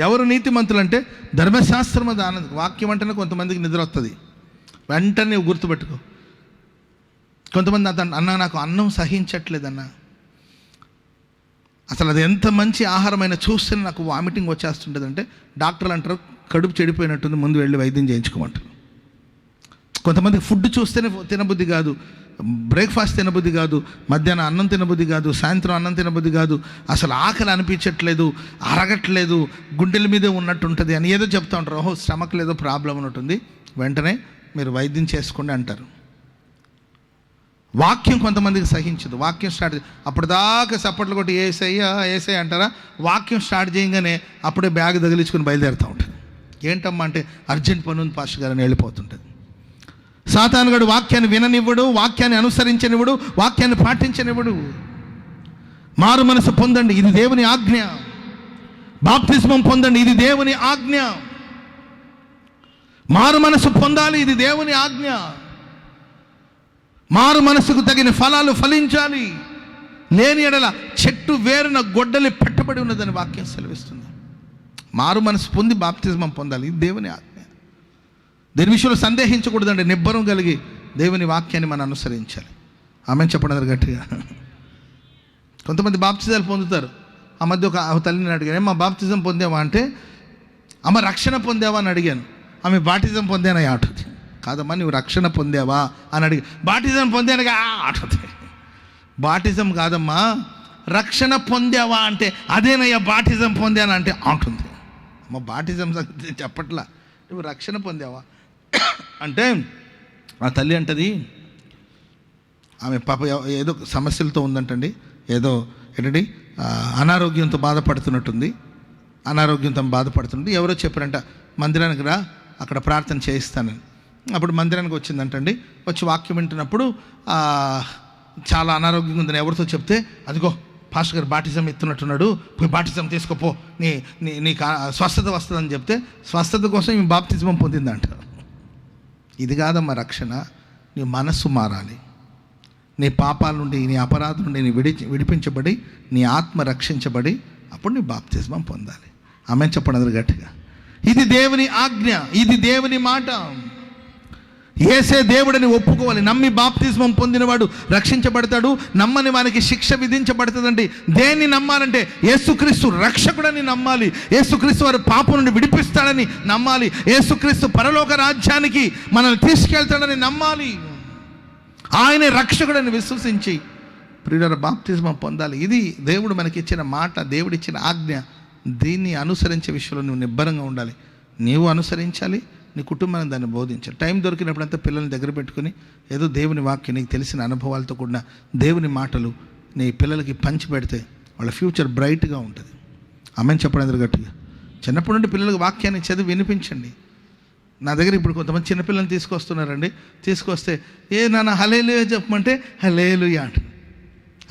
ఎవరు నీతిమంతులు అంటే ధర్మశాస్త్రం అది ఆనందం. వాక్యం అంటేనే కొంతమందికి నిద్ర వస్తుంది, వెంటనే గుర్తుపెట్టుకో. కొంతమంది అన్న నాకు అన్నం సహించట్లేదన్నా, అసలు అది ఎంత మంచి ఆహారమైనా చూస్తే నాకు వామిటింగ్ వచ్చేస్తుంటుంది అంటే డాక్టర్లు అంటారు కడుపు చెడిపోయినట్టుంది, ముందు వెళ్ళి వైద్యం చేయించుకోమంటారు. కొంతమందికి ఫుడ్ చూస్తేనే తినబుద్ధి కాదు, బ్రేక్ఫాస్ట్ తినబుద్ధి కాదు, మధ్యాహ్నం అన్నం తినబుద్ధి కాదు, సాయంత్రం అన్నం తినబుద్ధి కాదు, అసలు ఆకలి అనిపించట్లేదు, అరగట్లేదు, గుండెల మీదే ఉన్నట్టు ఉంటుంది అని ఏదో చెప్తూ ఉంటారు. ఓహో స్టమక్లో ఏదో ప్రాబ్లం ఉన్నట్టుంది, వెంటనే మీరు వైద్యం చేసుకోండి అంటారు. వాక్యం కొంతమందికి సహించదు. వాక్యం స్టార్ట్ అప్పటిదాకా చప్పట్లు కొట్టి ఏసయ్య అంటారా, వాక్యం స్టార్ట్ చేయగానే అప్పుడే బ్యాగ్ తగిలించుకొని బయలుదేరుతూ ఉంటుంది. ఏంటమ్మా అంటే అర్జెంట్ పని ఉంది పాస్టర్ గారు అని వెళ్ళిపోతుంటుంది. సాతానుగాడు వాక్యాన్ని విననివ్వడు, వాక్యాన్ని అనుసరించనివ్వడు, వాక్యాన్ని పాటించనివ్వడు. మారు మనసు పొందండి, ఇది దేవుని ఆజ్ఞ. బాప్తిస్మం పొందండి, ఇది దేవుని ఆజ్ఞ. మారు మనసు పొందాలి, ఇది దేవుని ఆజ్ఞ. మారు మనసుకు తగిన ఫలాలు ఫలించాలి. లేని ఎడల చెట్టు వేరున గొడ్డలి పెట్టబడి ఉన్నదని వాక్యం సెలవిస్తుంది. మారు మనసు పొంది బాప్తిజమం పొందాలి, ఇది దేవుని ఆజ్ఞ. దీని విషయంలో సందేహించకూడదండి. నిబ్బరం కలిగి దేవుని వాక్యాన్ని మనం అనుసరించాలి. ఆమె చెప్పండి గట్టిగా. కొంతమంది బాప్తిజాలు పొందుతారు. ఆ మధ్య ఒక తల్లిని అడిగాను, అమ్మ బాప్తిజం పొందావా అంటే, అమ్మ రక్షణ పొందావా అని అడిగాను. ఆమె బాప్తిజం పొందానని ఆటుంది. కాదమ్మా నువ్వు రక్షణ పొందావా అని అడిగి, బాప్టిజం పొందానుగా ఆటుంది. బాప్టిజం కాదమ్మా, రక్షణ పొందావా అంటే అదేనయ్యా బాప్టిజం పొందాను అంటే అంటుంది. అమ్మ బాప్టిజం చెప్పట్లా, నువ్వు రక్షణ పొందావా అంటే ఆ తల్లి అంటది, ఆమె పాప ఏదో సమస్యలతో ఉందంటండి, ఏదో ఏంటండి అనారోగ్యంతో బాధపడుతున్నట్టుంది. అనారోగ్యంతో బాధపడుతుంది. ఎవరో చెప్పారంట మందిరానికి రా, అక్కడ ప్రార్థన చేయిస్తానని. అప్పుడు మందిరానికి వచ్చిందంటండి. వచ్చి వాక్యం వింటున్నప్పుడు చాలా అనారోగ్యంగా ఉందని ఎవరితో చెప్తే, అదిగో పాస్టర్ గారు బాప్టిజం ఎత్తున్నట్టున్నాడు, పోయి బాప్టిజం తీసుకోపో, నీకు స్వస్థత వస్తుందని చెప్తే స్వస్థత కోసం ఈ బాప్టిజం పొందిందంట. ఇది కాదమ్మా రక్షణ. నీ మనస్సు మారాలి, నీ పాపాల నుండి, నీ అపరాధం నుండి నీ విడిపించబడి, నీ ఆత్మ రక్షించబడి, అప్పుడు నీ బాప్తిజం పొందాలి. ఆమె చెప్పండి గట్టిగా. ఇది దేవుని ఆజ్ఞ, ఇది దేవుని మాట. యేసే దేవుడని ఒప్పుకోవాలి. నమ్మి బాప్తిజం పొందినవాడు రక్షించబడతాడు, నమ్మని వానికి శిక్ష విధించబడుతుందండి. దేన్ని నమ్మాలంటే యేసుక్రీస్తు రక్షకుడని నమ్మాలి, యేసుక్రీస్తు వారి పాపం నుండి విడిపిస్తాడని నమ్మాలి, యేసుక్రీస్తు పరలోక రాజ్యానికి మనల్ని తీసుకెళ్తాడని నమ్మాలి, ఆయనే రక్షకుడని విశ్వసించి ప్రియులారా బాప్తిజం పొందాలి. ఇది దేవుడు మనకిచ్చిన మాట, దేవుడిచ్చిన ఆజ్ఞ. దీన్ని అనుసరించే విషయంలో నువ్వు నిబ్బరంగా ఉండాలి. నీవు అనుసరించాలి, నీ కుటుంబాన్ని దాన్ని బోధించాలి. టైం దొరికినప్పుడంతా పిల్లల్ని దగ్గర పెట్టుకుని ఏదో దేవుని వాక్యం, నీకు తెలిసిన అనుభవాలతో కూడిన దేవుని మాటలు నీ పిల్లలకి పంచి పెడితే వాళ్ళ ఫ్యూచర్ బ్రైట్గా ఉంటుంది. ఆమెను చెప్పండి గట్టిగా. చిన్నప్పటి నుండి పిల్లలకు వాక్యాన్ని చదివి వినిపించండి. నా దగ్గర ఇప్పుడు కొంతమంది చిన్నపిల్లల్ని తీసుకొస్తున్నారండి. తీసుకొస్తే నాన్న హల్లెలూయా చెప్పమంటే హల్లెలూయా అంట.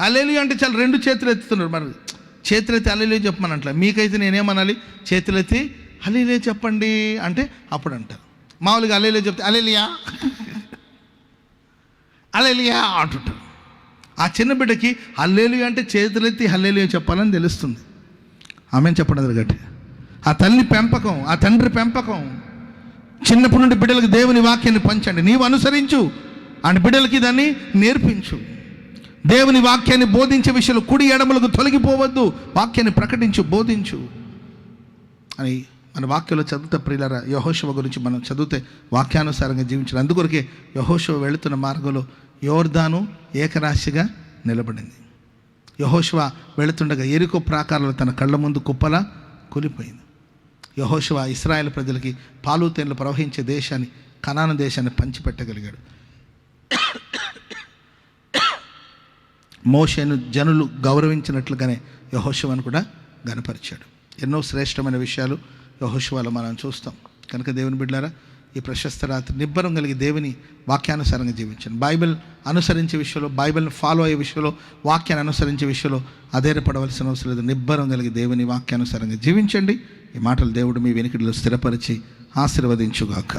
హల్లెలూయా అంటే చాలా 2 చేతులు ఎత్తుతున్నారు. మరి చేతులు ఎత్తి హల్లెలూయా చెప్పమని అంటలే. మీకైతే నేనేమనాలి? చేతులు ఎత్తి హల్లెలూయా చెప్పండి అంటే అప్పుడు అంటారు. మామూలుగా హల్లెలూయా చెప్తే హల్లెలూయా హల్లెలూయా అంటుంటారు. ఆ చిన్న బిడ్డకి హల్లెలూయా అంటే చేతులెత్తి హల్లెలూయా చెప్పాలని తెలుస్తుంది. ఆమెను చెప్పండి గట్టిగా. ఆ తల్లి పెంపకం, ఆ తండ్రి పెంపకం. చిన్నప్పటి నుండి బిడ్డలకు దేవుని వాక్యాన్ని పంచండి. నీవు అనుసరించు అని బిడ్డలకి దాన్ని నేర్పించు. దేవుని వాక్యాన్ని బోధించే విషయంలో కుడి ఎడమలకు తొలగిపోవద్దు. వాక్యాన్ని ప్రకటించు, బోధించు అని మన వాక్యంలో చదివితే ప్రియులారా, యెహోషువ గురించి మనం చదివితే వాక్యానుసారంగా జీవించాలి. అందుకొరకే యెహోషువ వెళుతున్న మార్గంలో యోర్దాను ఏకరాశిగా నిలబడింది. యెహోషువ వెళుతుండగా యెరికో ప్రాకారాలు తన కళ్ళ ముందు కుప్పలా కూలిపోయింది. యెహోషువ ఇశ్రాయేలు ప్రజలకి పాలు తేనెలు ప్రవహించే దేశాన్ని, కనాను దేశాన్ని పంచిపెట్టగలిగాడు. మోషేను జనులు గౌరవించినట్లుగానే యెహోషువను కూడా గనపరిచాడు. ఎన్నో శ్రేష్టమైన విషయాలు యెహోషువలో మనం చూస్తాం. కనుక దేవుని బిడ్డలారా, ఈ ప్రశస్త రాత్రి నిబ్బరం కలిగి దేవుని వాక్యానుసారంగా జీవించండి. బైబిల్ అనుసరించే విషయంలో, బైబిల్ని ఫాలో అయ్యే విషయంలో, వాక్యాన్ని అనుసరించే విషయంలో అధైర్యపడవలసిన అవసరం లేదు. నిబ్బరం కలిగి దేవుని వాక్యానుసారంగా జీవించండి. ఈ మాటలు దేవుడు మీ వెనుకడిలో స్థిరపరిచి ఆశీర్వదించుగాక.